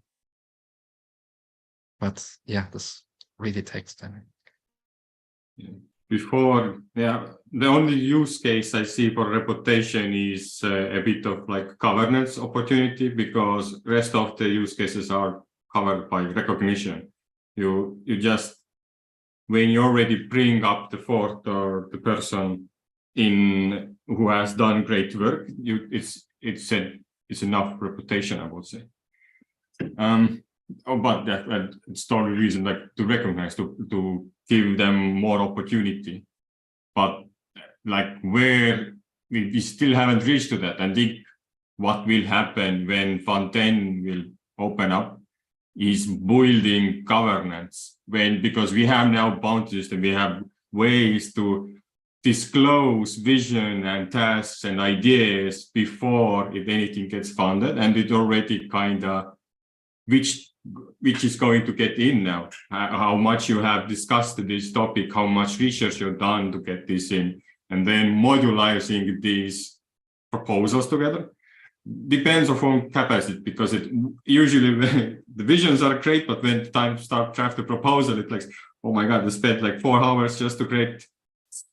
But yeah, this really takes time. Before, yeah, the only use case I see for reputation is a bit of like governance opportunity, because rest of the use cases are covered by recognition. You just, when you already bring up the fourth or the person in who has done great work, it's enough reputation, I would say. But it's the only reason, like, to recognize, to give them more opportunity. But like, where we still haven't reached to that, and think what will happen when Fund 10 will open up is building governance, because we have now bounties and we have ways to disclose vision and tasks and ideas before if anything gets funded, and it already kind of which is going to get in now, how much you have discussed this topic, how much research you've done to get this in, and then modularizing these proposals together. Depends on capacity, because it usually the visions are great, but when time to start draft the proposal, it's like, oh my god, we spent like 4 hours just to create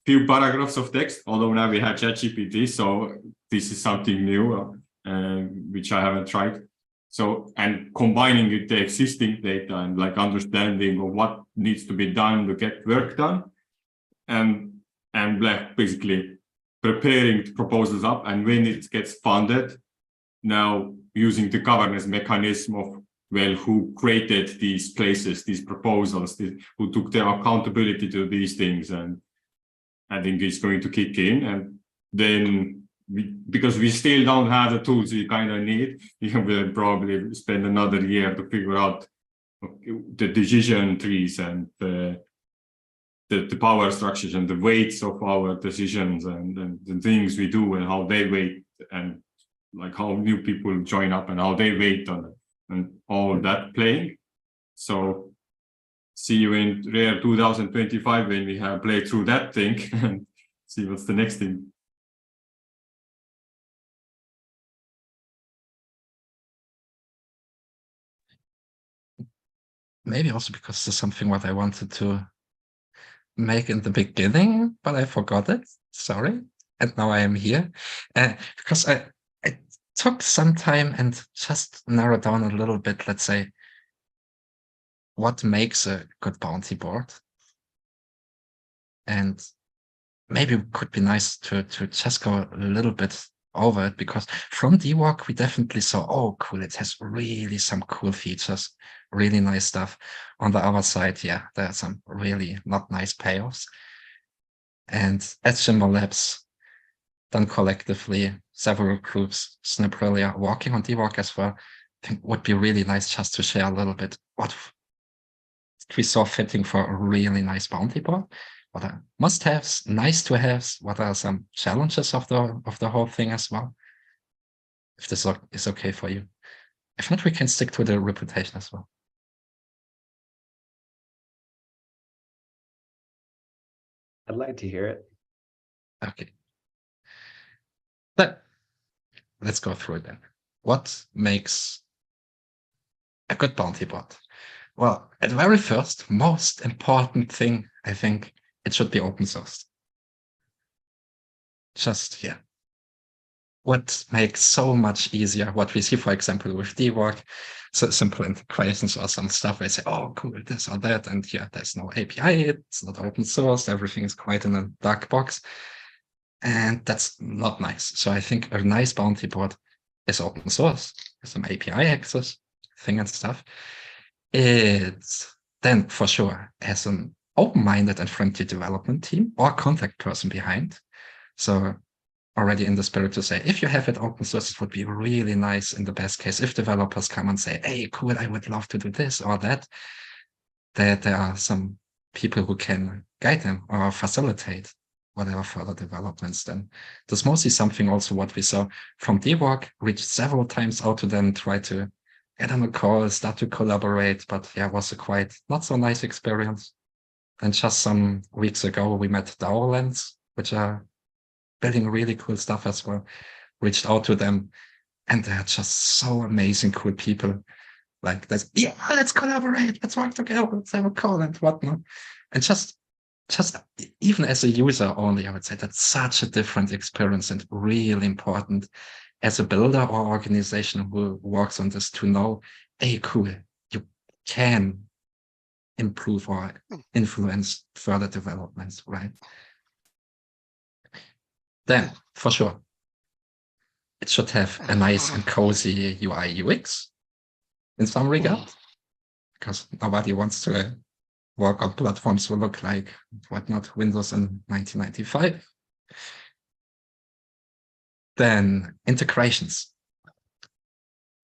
few paragraphs of text, although now we have ChatGPT, so this is something new, which I haven't tried. So, and combining with the existing data and like understanding of what needs to be done to get work done, and like basically preparing the proposals up, and when it gets funded, now using the governance mechanism of, well, who created these places, these proposals, who took their accountability to these things, and I think it's going to kick in. And then because we still don't have the tools we kind of need, we'll probably spend another year to figure out the decision trees and the power structures and the weights of our decisions, and the things we do and how they weight, and like how new people join up and how they weight on it, and all that playing. So see you in Rare 2025 when we have played through that thing and see what's the next thing. Maybe also because there's something what I wanted to make in the beginning, but I forgot it. Sorry. And now I am here. Because I took some time and just narrowed down a little bit, let's say, what makes a good bounty board. And maybe it could be nice to just go a little bit over it, because from DWalk, we definitely saw, oh, cool, it has really some cool features, really nice stuff. On the other side, yeah, there are some really not nice payoffs. And at Gimbalabs, done collectively, several groups, Sniprilia, working on DWalk as well, I think would be really nice just to share a little bit what we saw fitting for a really nice bounty board. What are must-haves, nice-to-haves? What are some challenges of the whole thing as well? If this is okay for you. If not, we can stick to the reputation as well. I'd like to hear it. Okay. But let's go through it then. What makes a good bounty board? Well, at the very first, most important thing, I think, it should be open sourced. Just, yeah. What makes so much easier, what we see, for example, with DWalk, so simple integrations or some stuff, I say, oh, cool, this or that, and yeah, there's no API, it's not open source, everything is quite in a dark box, and that's not nice. So I think a nice bounty board is open source, some API access thing and stuff. It's then for sure has an open-minded and friendly development team or contact person behind. So already in the spirit to say, if you have it open source, it would be really nice in the best case if developers come and say, hey, cool, I would love to do this or that, that there are some people who can guide them or facilitate whatever further developments. Then that's mostly something also what we saw from DWalk, reached several times out to them, try to get on a call, start to collaborate, but yeah, it was a quite not so nice experience. And just some weeks ago, we met Dowerlands, which are building really cool stuff as well, reached out to them, and they're just so amazing, cool people. Like that's, yeah, let's collaborate, let's work together, let's have a call and whatnot. And just even as a user only, I would say that's such a different experience and really important as a builder or organization who works on this to know, hey, cool, you can improve or influence further developments, right? Then, for sure, it should have a nice and cozy UI UX in some regard, because nobody wants to work on platforms who look like whatnot Windows in 1995. Then integrations.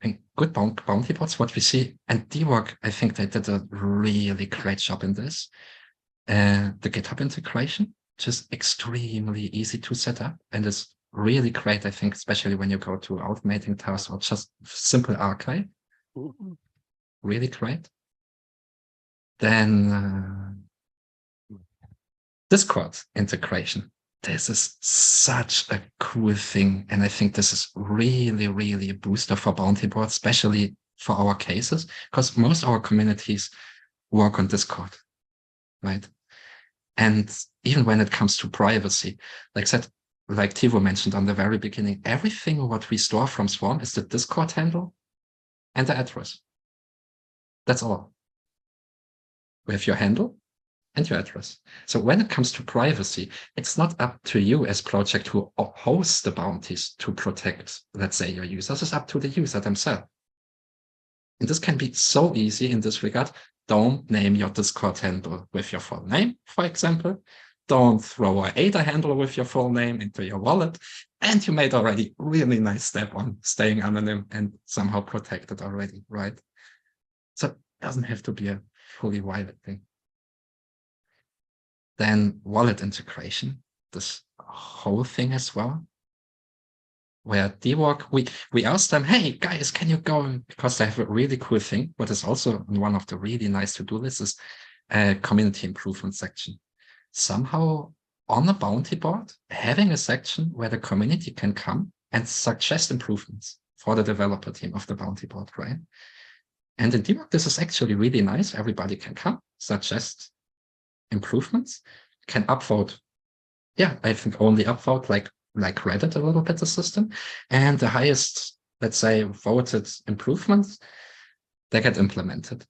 And good bounty boards, what we see, and DWalk, I think they did a really great job in this. The GitHub integration, just extremely easy to set up, and it's really great, I think, especially when you go to automating tasks or just simple archive. Really great. Then Discord integration. This is such a cool thing. And I think this is really, really a booster for bounty boards, especially for our cases, because most of our communities work on Discord, right? And even when it comes to privacy, like Tivo mentioned on the very beginning, everything what we store from Swarm is the Discord handle and the address. That's all. We have your handle and your address. So when it comes to privacy, it's not up to you as project who hosts the bounties to protect, let's say, your users. It's up to the user themselves. And this can be so easy in this regard. Don't name your Discord handle with your full name, for example. Don't throw an ADA handle with your full name into your wallet. And you made already really nice step on staying anonym and somehow protected already, right? So it doesn't have to be a fully private thing. Then wallet integration, this whole thing as well. Where DWalk, we asked them, hey guys, can you go, because they have a really cool thing, but it's also one of the really nice to-do lists is a community improvement section. Somehow on a bounty board, having a section where the community can come and suggest improvements for the developer team of the bounty board, right? And in DWalk, this is actually really nice. Everybody can come, suggest improvements, can upvote. Yeah, I think only upvote like Reddit a little bit the system. And the highest let's say, voted improvements, they get implemented.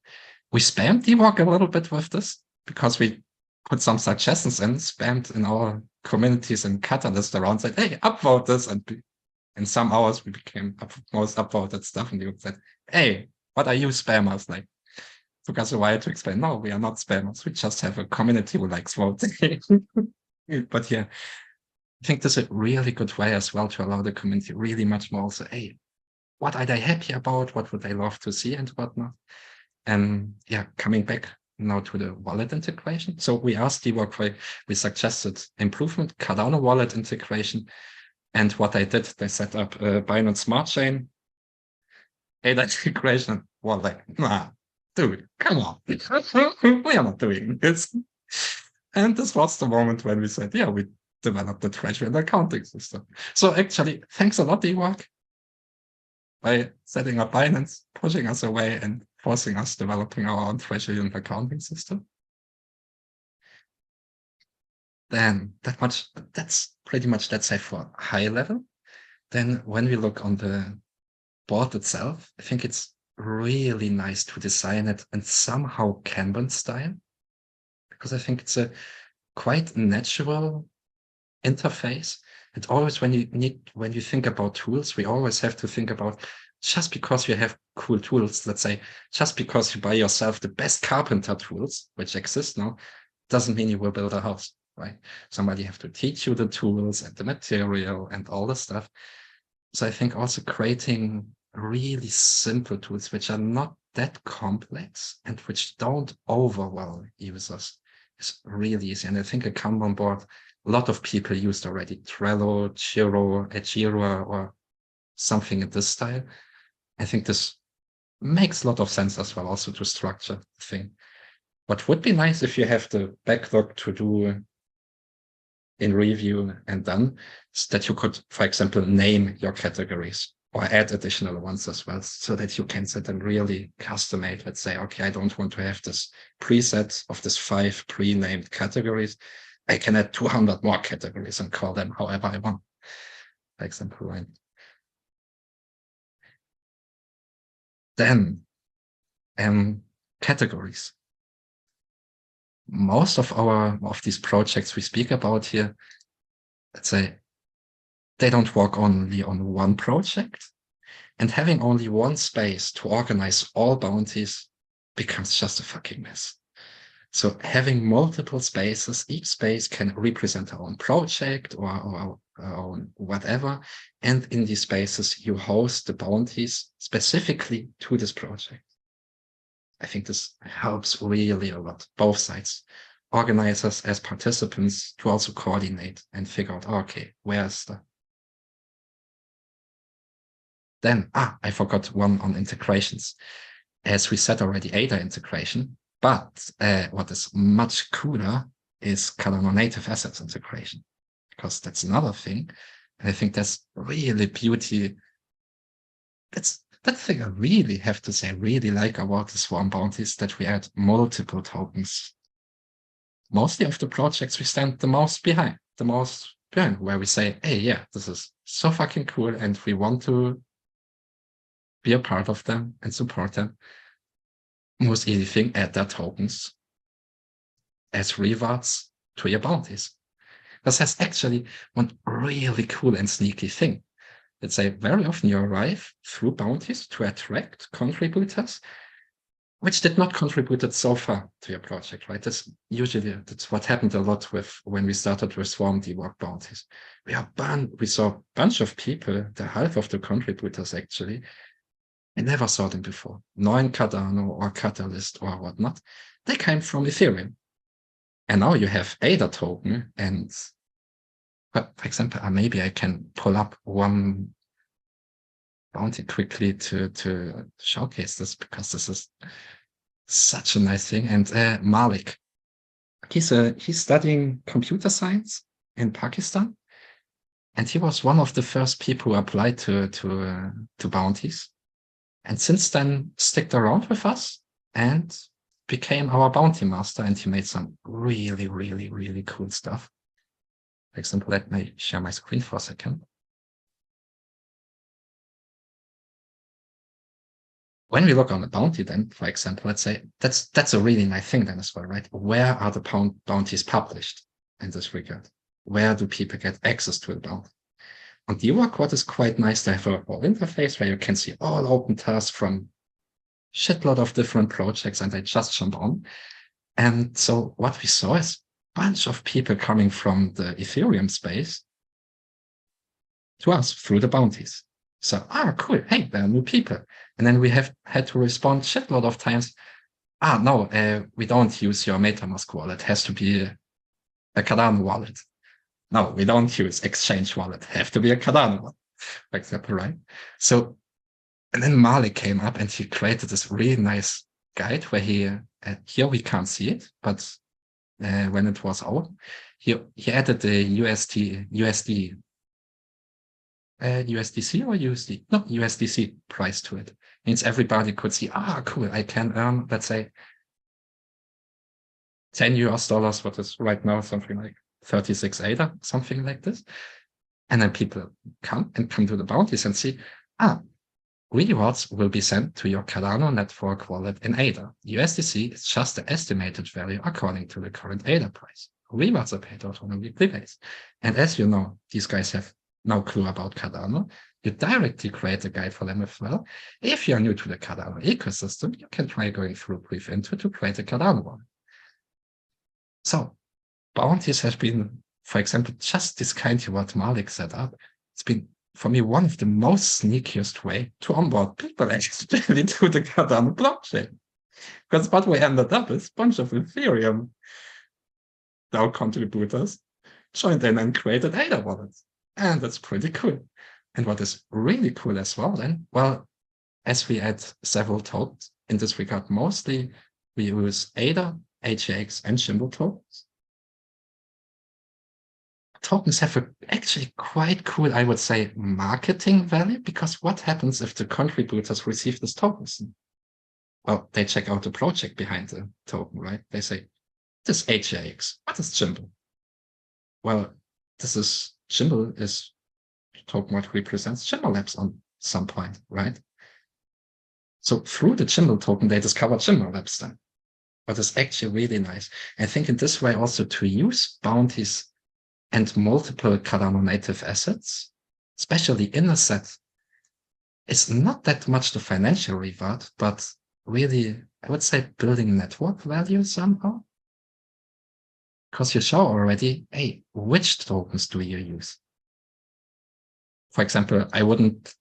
We spammed DWOC a little bit with this because we put some suggestions in, spammed in our communities and Catalyst around, said, hey, upvote this. And in some hours, we became most upvoted stuff. And you said, hey, what are you spammers? Like, took us a while to explain, no, we are not spammers. We just have a community who likes voting. But yeah, I think this is a really good way as well to allow the community really much more also, hey, what are they happy about? What would they love to see and whatnot? And yeah, coming back now to the wallet integration. So we asked DWOC, we suggested improvement, Cardano wallet integration. And what they did, they set up a Binance Smart Chain, ADA integration. Well, like, nah, dude, come on. We are not doing this. And this was the moment when we said, yeah, we developed the treasury and accounting system. So actually, thanks a lot, DWOC, by setting up Binance, pushing us away and forcing us developing our own treasury and accounting system. Then that's pretty much, let's say, for high level. Then when we look on the board itself, I think it's really nice to design it in somehow Kanban style, because I think it's a quite natural interface. And always when you think about tools, we always have to think about, just because you have cool tools, let's say, just because you buy yourself the best carpenter tools, which exist now, doesn't mean you will build a house, right? Somebody have to teach you the tools and the material and all the stuff. So I think also creating really simple tools, which are not that complex and which don't overwhelm users, is really easy. And I think a Kanban board, a lot of people used already Trello, Jira, or something in this style. I think this makes a lot of sense as well, also to structure the thing. What would be nice if you have the backlog to do in review and done, is that you could, for example, name your categories or add additional ones as well, so that you can set and really customate. Let's say, okay, I don't want to have this preset of this 5 pre-named categories. I can add 200 more categories and call them however I want, for example, right? Then, categories. Most of these projects we speak about here, let's say, they don't work only on one project, and having only one space to organize all bounties becomes just a fucking mess. So having multiple spaces, each space can represent our own project or our own whatever. And in these spaces, you host the bounties specifically to this project. I think this helps really a lot, both sides. Organizers as participants to also coordinate and figure out, okay, where's the... Then, I forgot one on integrations. As we said already, ADA integration, but what is much cooler is Cardano native assets integration, because that's another thing. And I think that's really beauty. That thing I really have to say, really like about the Swarm bounties, that we add multiple tokens. Mostly of the projects we stand the most behind, where we say, hey, yeah, this is so fucking cool, and we want to be a part of them and support them. Most easy thing, add their tokens as rewards to your bounties. This has actually one really cool and sneaky thing. Let's say very often you arrive through bounties to attract contributors, which did not contribute so far to your project, right? That's what happened a lot with when we started with Swarm DWOC bounties. We saw a bunch of people, the half of the contributors actually, I never saw them before. Nor in Cardano or Catalyst or whatnot. They came from Ethereum. And now you have ADA token. And for example, maybe I can pull up one bounty quickly to showcase this, because this is such a nice thing. And Malik, he's studying computer science in Pakistan. And he was one of the first people who applied to bounties. And since then, stuck around with us and became our bounty master. And he made some really, really, really cool stuff. For example, let me share my screen for a second. when we look on the bounty, then, for example, let's say that's a really nice thing then as well, right? Where are the bounties published in this regard? Where do people get access to the bounty? On DWOC, what is quite nice to have a whole interface where you can see all open tasks from shitload of different projects, and they just jump on. And so what we saw is a bunch of people coming from the Ethereum space to us through the bounties. So, cool. Hey, there are new people. And then we had to respond shitload of times. No, we don't use your MetaMask wallet. It has to be a Cardano wallet. No, we don't use Exchange wallet. Have to be a Cardano wallet, for example, right? So, and then Malik came up and he created this really nice guide where here we can't see it, but when it was out, he added the USDC or USD? No, USDC price to it. Means everybody could see, cool, I can earn, let's say, $10, what is right now something like 36 ADA, something like this. And then people come to the bounties and see, rewards will be sent to your Cardano network wallet in ADA. USDC is just the estimated value according to the current ADA price. Rewards are paid out on a weekly basis. And as you know, these guys have no clue about Cardano. You directly create a guide for them as well. If you're new to the Cardano ecosystem, you can try going through Brief Intro to create a Cardano wallet. So bounties have been, for example, just this kind of what Malik set up. It's been, for me, one of the most sneakiest way to onboard people actually to the Cardano blockchain. Because what we ended up is a bunch of Ethereum DAO contributors joined in and created ADA wallets. And that's pretty cool. And what is really cool as well then, well, as we add several tokens in this regard, mostly we use ADA, HAX, and Gimbal tokens. Tokens have actually quite cool, I would say, marketing value, because what happens if the contributors receive these tokens? Well, they check out the project behind the token, right? They say, this HAX, what is Gimbal? Well, this is, Gimbal is token what represents Gimbalabs on some point, right? So through the Gimbal token, they discovered Gimbalabs then. But it's actually really nice. I think in this way also to use bounties and multiple Cardano native assets, especially in a set, is not that much the financial reward, but really, I would say, building network value somehow. Because you show already, hey, which tokens do you use? For example, I wouldn't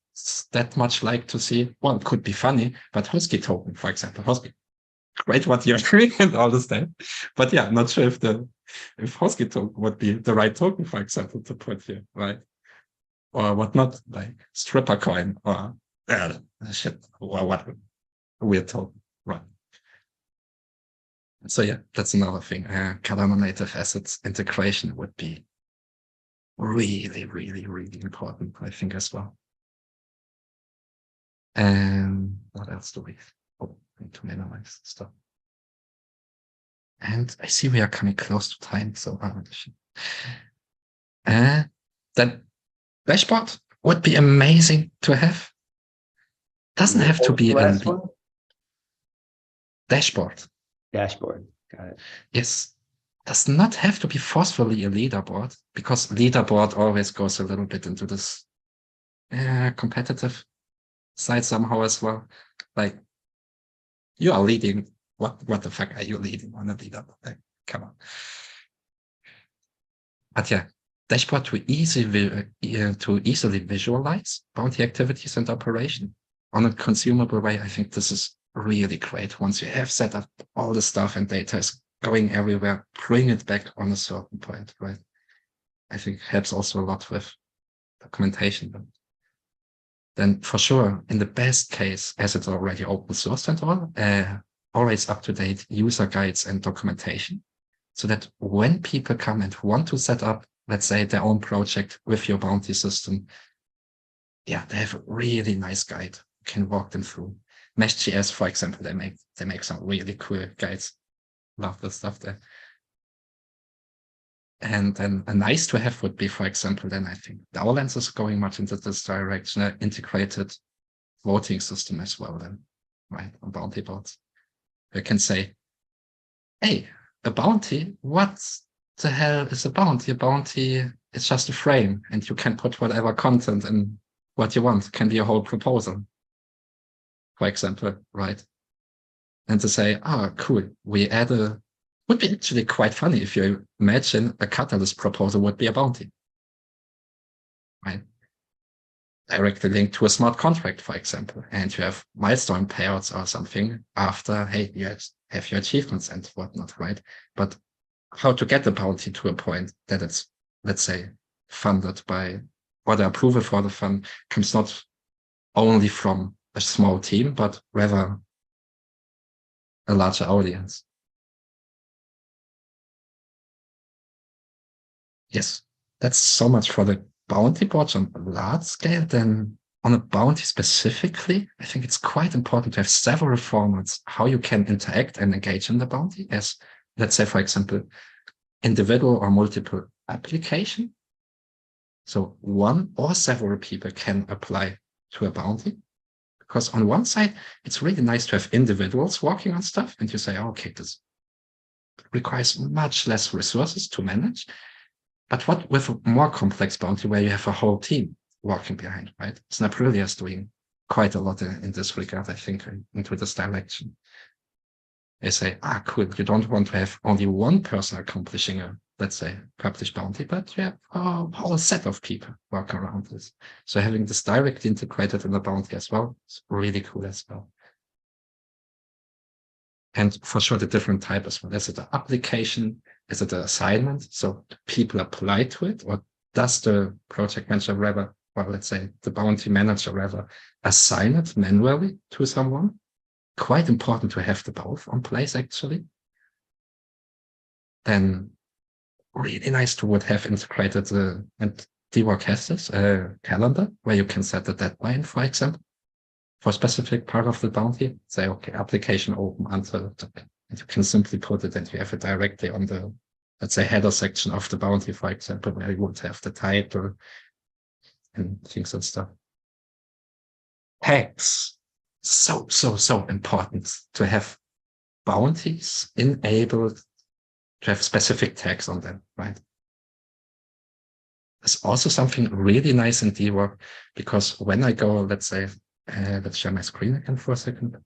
that much like to see, well, it could be funny, but Husky token, for example, Husky. Great what you're doing and all this stuff. But yeah, not sure if Husky token would be the right token, for example, to put here, right? Or whatnot, like stripper coin or shit, or what weird token, right? So yeah, that's another thing. Cardano native assets integration would be really, really, really important, I think, as well. And what else do we? Oh, I need to minimize stuff. And I see we are coming close to time, so then dashboard would be amazing to have. Doesn't have to be a dashboard. Dashboard, got it. Yes. Does not have to be forcefully a leaderboard, because leaderboard always goes a little bit into this competitive side somehow as well. Like, you are leading. What the fuck are you leading on a leaderboard? Like, come on. But yeah, dashboard to easily visualize bounty activities and operation on a consumable way. I think this is really great. Once you have set up all the stuff and data is going everywhere, bring it back on a certain point, right? I think helps also a lot with documentation. But then for sure, in the best case, as it's already open sourced and all, always up-to-date user guides and documentation, so that when people come and want to set up, let's say, their own project with your bounty system, yeah, they have a really nice guide, you can walk them through. Mesh.js, for example, they make some really cool guides. Love the stuff there. And then a nice to have would be, for example, then I think DAO is going much into this direction, an integrated voting system as well. Then right? On bounty boards. You can say, hey, a bounty, what the hell is a bounty? A bounty is just a frame, and you can put whatever content in what you want. It can be a whole proposal, for example, right? And to say, oh, cool, we add a, would be actually quite funny if you imagine a catalyst proposal would be a bounty, right? Directly linked to a smart contract, for example, and you have milestone payouts or something after, hey, you have your achievements and whatnot, right? But how to get the bounty to a point that it's, let's say, funded by, or the approval for the fund comes not only from a small team, but rather a larger audience. Yes, that's so much for the bounty boards on a large scale. Then on a bounty specifically, I think it's quite important to have several formats, how you can interact and engage in the bounty as, let's say, for example, individual or multiple application. So one or several people can apply to a bounty. Because on one side, it's really nice to have individuals working on stuff and you say, oh, okay, this requires much less resources to manage. But what with a more complex bounty where you have a whole team working behind, right? Snaprilia is doing quite a lot in this regard, I think, into this direction. They say, ah, cool, you don't want to have only one person accomplishing a, let's say, published bounty, but you have a whole set of people working around this. So having this directly integrated in the bounty as well is really cool as well. And for sure, the different type as well. Is it an application? Is it an assignment? So people apply to it, or does the project manager rather, or let's say the bounty manager rather, assign it manually to someone? Quite important to have the both on place, actually. Then really nice to would have integrated and DWORK has this calendar where you can set the deadline, for example, for a specific part of the bounty. Say, okay, application open until, and you can simply put it and you have it directly on the, let's say, header section of the bounty, for example, where you would have the title and things and stuff. Tags. So important to have bounties enabled to have specific tags on them, right? It's also something really nice in DWORK because when I go, let's say, let's share my screen again for a second.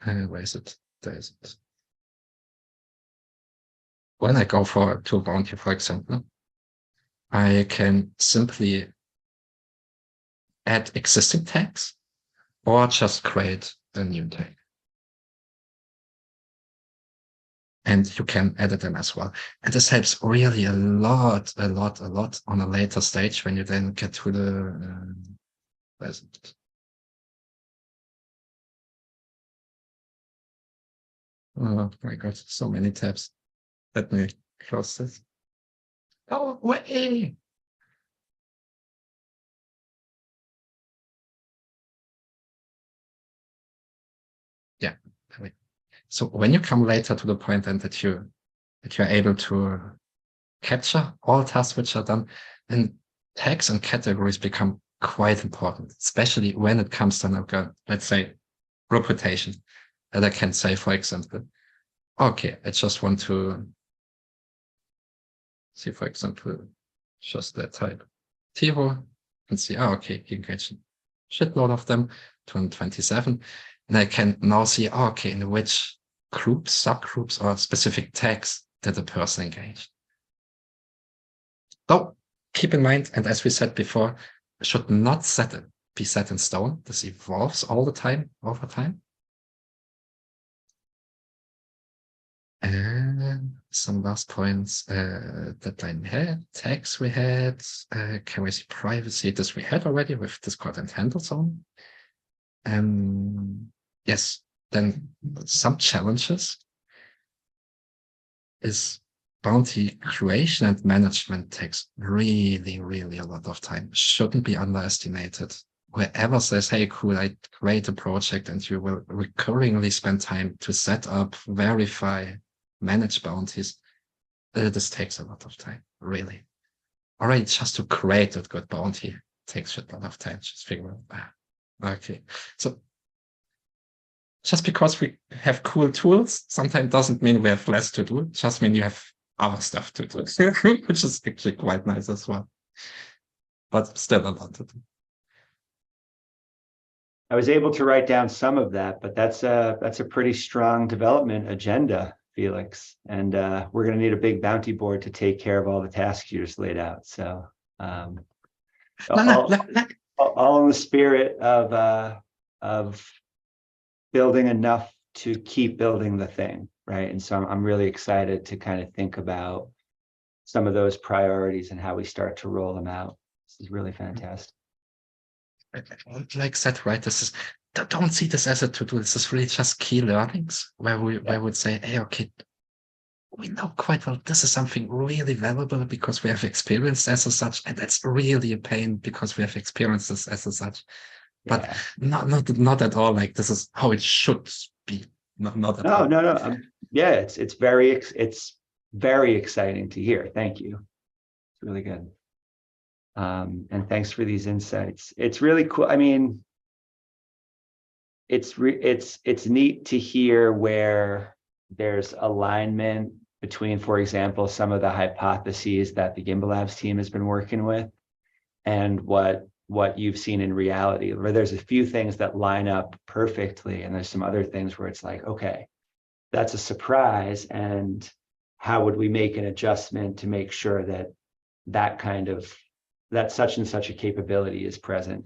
Where is it? There is it. When I go to a bounty, for example, I can simply add existing tags or just create a new tag. And you can edit them as well. And this helps really a lot on a later stage when you then get to the, where's it? Oh my God, so many tabs. Let me close this. Oh, wait. Yeah. So when you come later to the point then that you're able to capture all tasks which are done, then tags and categories become quite important, especially when it comes to, let's say, reputation. And I can say, for example, okay, I just want to see, for example, just that type. Tiro and see, okay, he engaged a shitload of them, 227. And I can now see, okay, in which groups, subgroups, or specific tags did the person engage. Though, keep in mind, and as we said before, should not be set in stone. This evolves all the time, over time. And some last points, deadline we had, tags we had, KYC privacy, this we had already with Discord and handle zone. Yes, then some challenges is bounty creation and management takes really a lot of time. Shouldn't be underestimated. Whoever says, hey, cool, I create a project and you will recurringly spend time to set up, verify, manage bounties, this takes a lot of time, really. All right, just to create a good bounty takes a lot of time. Just figure out that. Okay, so just because we have cool tools sometimes doesn't mean we have less to do. It just mean you have other stuff to do, which is actually quite nice as well. But still a lot to do. I was able to write down some of that, but that's a pretty strong development agenda, Felix. And we're going to need a big bounty board to take care of all the tasks you just laid out. So all in the spirit of building enough to keep building the thing, right? And so I'm really excited to kind of think about some of those priorities and how we start to roll them out. This is really fantastic. Like said, right? This is, don't see this as a to-do. This is really just key learnings where we would say, hey, okay, we know quite well this is something really valuable because we have experienced as such, and that's really a pain because we have experienced this as such. But not at all like this is how it should be. Not at all. No. Yeah, it's very exciting to hear. Thank you. It's really good. And thanks for these insights. It's really cool. I mean, it's neat to hear where there's alignment between, for example, some of the hypotheses that the Gimbalabs team has been working with and what you've seen in reality, where there's a few things that line up perfectly. And there's some other things where it's like, okay, that's a surprise. And how would we make an adjustment to make sure that that such and such a capability is present?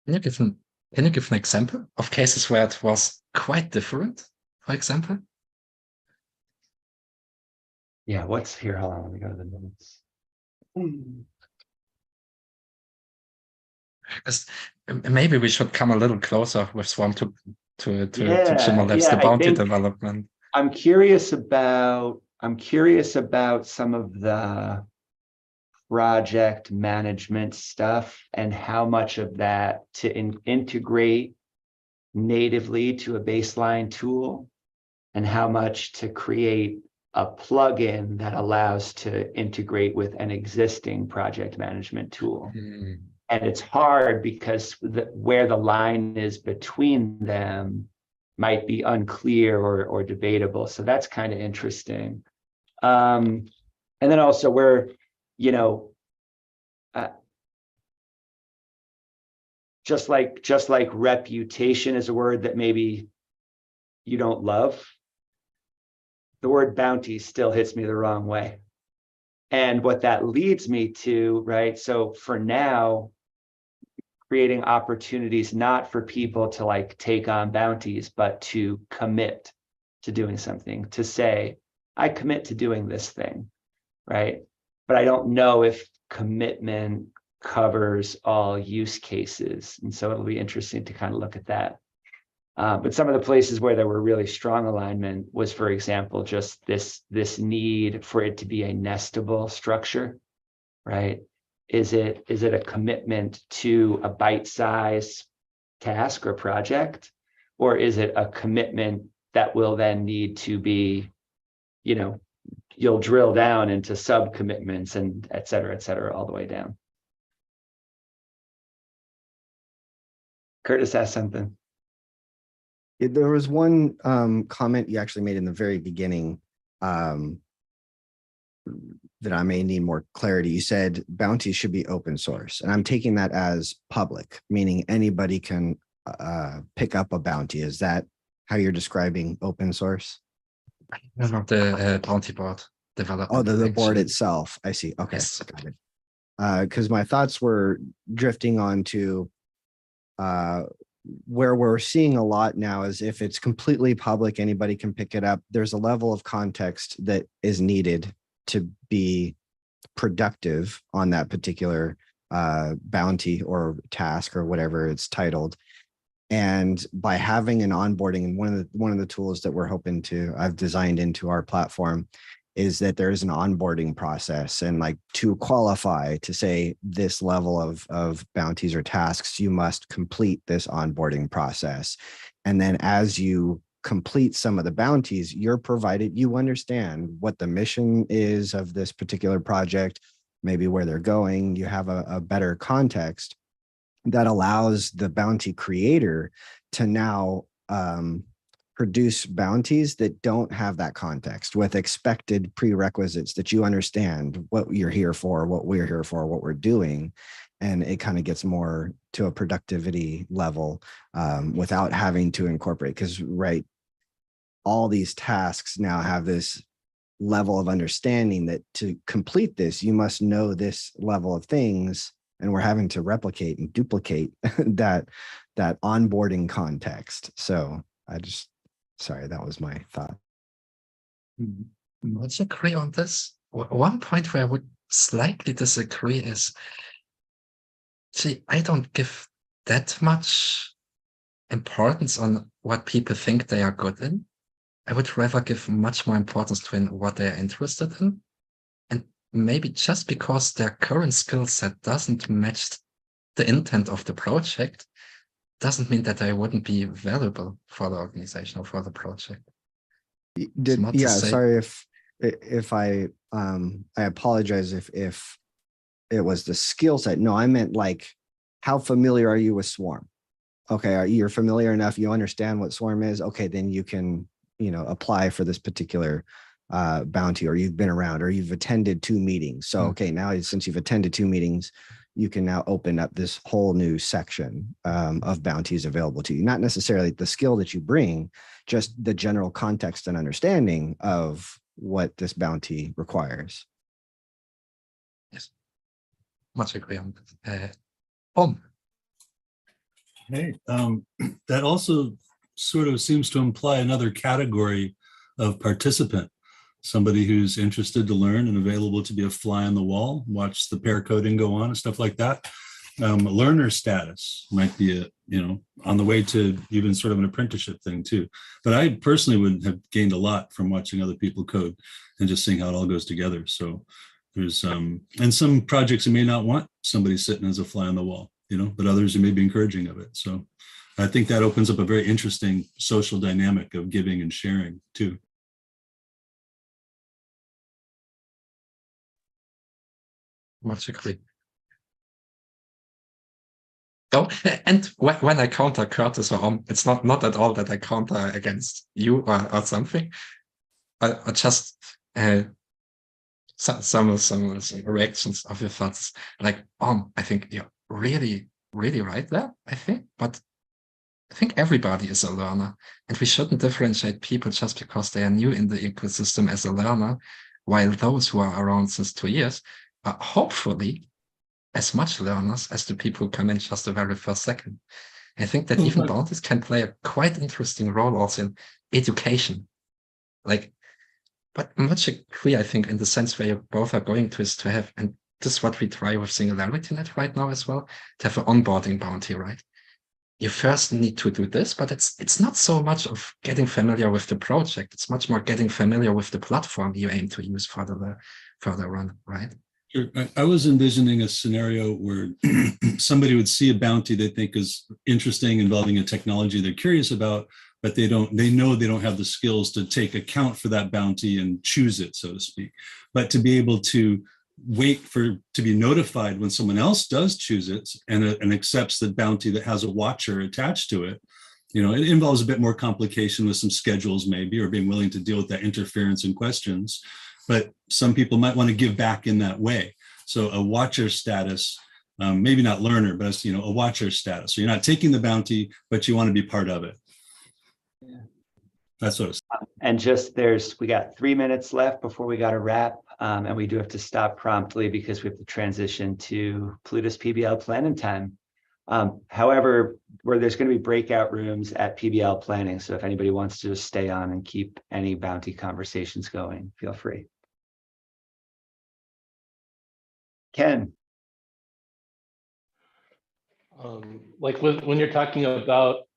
Can you give an example of cases where it was quite different, for example? Yeah, what's here? Hold on, let me go to the notes. Because maybe we should come a little closer with Swarm to Gimbalabs, the bounty development. I'm curious about some of the project management stuff and how much of that to integrate natively to a baseline tool and how much to create a plugin that allows to integrate with an existing project management tool. And it's hard because where the line is between them might be unclear or debatable. So that's kind of interesting. And then also where, just like reputation is a word that maybe you don't love, the word bounty still hits me the wrong way. And what that leads me to, right? So for now, creating opportunities not for people to like take on bounties, but to commit to doing something, to say, I commit to doing this thing, right? But I don't know if commitment covers all use cases. And so it'll be interesting to kind of look at that. But some of the places where there were really strong alignment was, for example, just this need for it to be a nestable structure, right? Is it a commitment to a bite-sized task or project, or is it a commitment that will then need to be, you'll drill down into sub-commitments and et cetera, all the way down. Curtis asked something. There was one comment you actually made in the very beginning that I may need more clarity. You said bounties should be open source, and I'm taking that as public, meaning anybody can pick up a bounty. Is that how you're describing open source? Not the bounty board development. Oh, the board itself. I see. Okay, yes. Got it. Because my thoughts were drifting onto where we're seeing a lot now is if it's completely public, anybody can pick it up. There's a level of context that is needed to be productive on that particular bounty or task or whatever it's titled. And by having an onboarding, and one of the tools that we're hoping to, I've designed into our platform, is that there is an onboarding process, and like to qualify to say this level of bounties or tasks, you must complete this onboarding process. And then as you complete some of the bounties, you're provided, you understand what the mission is of this particular project, maybe where they're going, you have a better context. that allows the bounty creator to now produce bounties that don't have that context, with expected prerequisites that you understand what you're here for, what we're here for, what we're doing. And it kind of gets more to a productivity level without having to incorporate, because right, all these tasks now have this level of understanding that to complete this, you must know this level of things. And we're having to replicate and duplicate that onboarding context. So sorry, that was my thought. Let's agree on this. One point where I would slightly disagree is, see, I don't give that much importance on what people think they are good in. I would rather give much more importance to what they are interested in. And maybe just because their current skill set doesn't match the intent of the project, doesn't mean that they wouldn't be valuable for the organization or for the project. Sorry if I apologize if it was the skill set. No, I meant like, how familiar are you with Swarm? Okay, you're familiar enough, you understand what Swarm is. Okay, then you can, apply for this particular bounty, or you've been around, or you've attended 2 meetings. So, okay, now since you've attended 2 meetings, you can now open up this whole new section of bounties available to you. Not necessarily the skill that you bring, just the general context and understanding of what this bounty requires. Yes, much agree on that. Hey, that also sort of seems to imply another category of participant, somebody who's interested to learn and available to be a fly on the wall, watch the pair coding go on and stuff like that. Learner status might be on the way to even sort of an apprenticeship thing too. But I personally would have gained a lot from watching other people code and just seeing how it all goes together. So there's and some projects you may not want somebody sitting as a fly on the wall, but others you may be encouraging of it. So I think that opens up a very interesting social dynamic of giving and sharing too. Much agree. Oh, and when I counter Curtis or it's not at all that I counter against you or something. I just some reactions of your thoughts, like, I think you're really, really right there, I think. But I think everybody is a learner, and we shouldn't differentiate people just because they are new in the ecosystem as a learner, while those who are around since 2 years are hopefully as much learners as the people who come in just the very first second. I think that even bounties can play a quite interesting role also in education. But much agree, I think, in the sense where you both are going to is to have, and this is what we try with SingularityNet right now as well, to have an onboarding bounty, right? You first need to do this, but it's not so much of getting familiar with the project. It's much more getting familiar with the platform you aim to use for the run, right? I was envisioning a scenario where somebody would see a bounty they think is interesting, involving a technology they're curious about, but they know they don't have the skills to take account for that bounty and choose it, so to speak. But to be able to wait to be notified when someone else does choose it and accepts the bounty that has a watcher attached to it. It involves a bit more complication with some schedules maybe, or being willing to deal with that interference and questions. But some people might want to give back in that way. So a watcher status, maybe not learner, but a watcher status. So you're not taking the bounty, but you want to be part of it. Yeah. That's what it's. And we got 3 minutes left before we got to wrap. And we do have to stop promptly because we have to transition to Plutus PBL planning time. However, where there's going to be breakout rooms at PBL planning. So if anybody wants to just stay on and keep any bounty conversations going, feel free. Ken. When you're talking about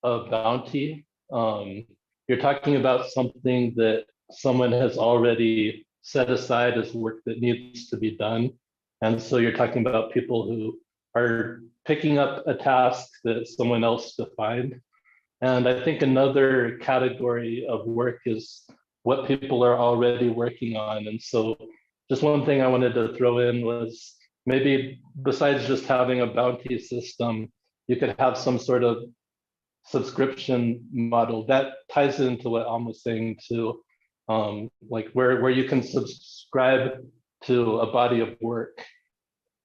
a bounty, you're talking about something that someone has already set aside as work that needs to be done. And so you're talking about people who are picking up a task that someone else defined. And I think another category of work is what people are already working on. And so just one thing I wanted to throw in was maybe besides just having a bounty system, you could have some sort of subscription model that ties into what Am was saying too, like where you can subscribe to a body of work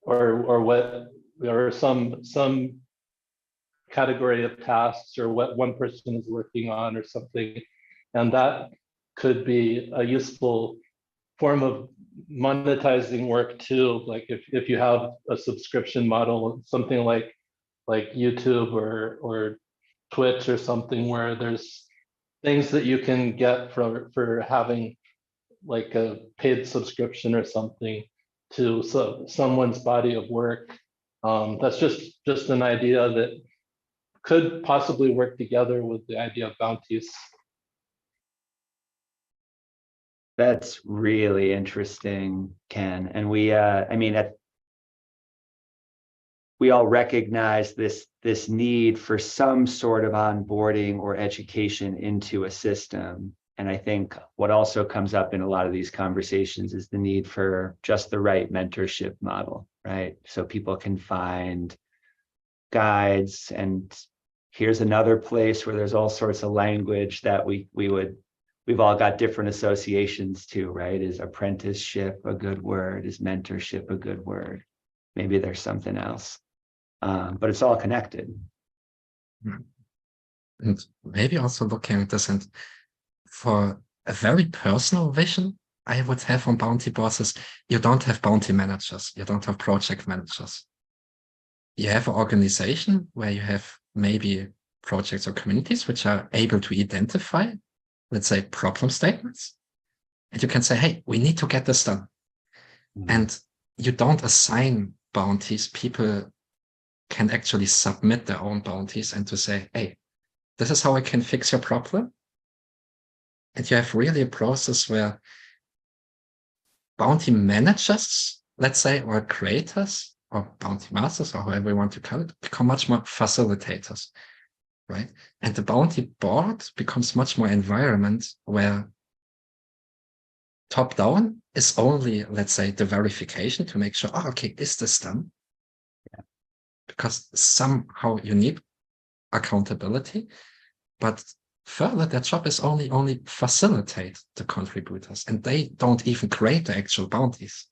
or some category of tasks or what one person is working on or something, and that could be a useful form of monetizing work too. Like if you have a subscription model, something like YouTube or Twitch or something, where there's things that you can get for having like a paid subscription or something to someone's body of work. That's just an idea that could possibly work together with the idea of bounties. That's really interesting, Ken. And we, I mean, we all recognize this need for some sort of onboarding or education into a system. And I think what also comes up in a lot of these conversations is the need for just the right mentorship model, right? So people can find guides, and here's another place where there's all sorts of language that we've all got different associations to, right? Is apprenticeship a good word? Is mentorship a good word? Maybe there's something else, but it's all connected. And maybe also looking at this, and for a very personal vision I would have on bounty bosses, you don't have bounty managers, you don't have project managers. You have an organization where you have maybe projects or communities which are able to identify, let's say, problem statements. And you can say, hey, we need to get this done. Mm-hmm. And you don't assign bounties. People can actually submit their own bounties and to say, hey, this is how I can fix your problem. And you have really a process where bounty managers, let's say, or creators, or bounty masters, or however you want to call it, become much more facilitators, right? And the bounty board becomes much more environment where top down is only, let's say, the verification to make sure, oh, okay, is this done? Yeah. Because somehow you need accountability, but further, their job is only facilitate the contributors, and they don't even create the actual bounties.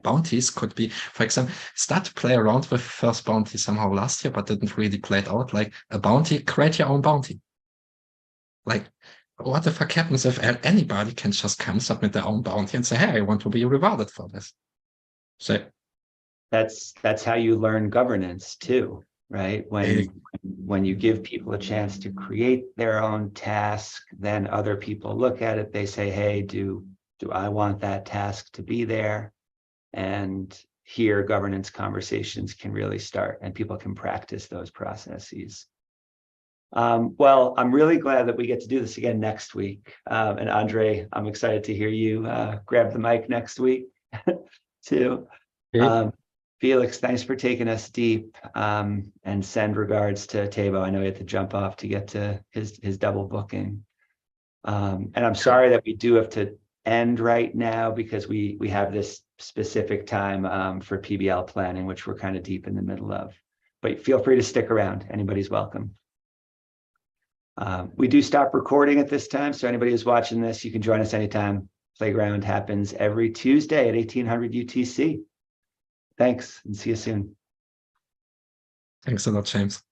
Bounties could be, for example, start to play around with first bounty somehow last year, but didn't really play it out. Like a bounty, create your own bounty. Like, what the fuck happens if anybody can just come submit their own bounty and say, hey, I want to be rewarded for this? So that's how you learn governance too, right? When you give people a chance to create their own task, then other people look at it, they say, hey, do I want that task to be there? And here governance conversations can really start, and people can practice those processes. Well, I'm really glad that we get to do this again next week. And Andre, I'm excited to hear you grab the mic next week too. Felix, thanks for taking us deep, and send regards to Tabo. I know he had to jump off to get to his double booking. And I'm sorry that we do have to end right now because we have this specific time for PBL planning, which we're kind of deep in the middle of. But feel free to stick around. Anybody's welcome. We do stop recording at this time, so anybody who's watching this, you can join us anytime. Playground happens every Tuesday at 1800 UTC. Thanks, and see you soon. Thanks a lot, James.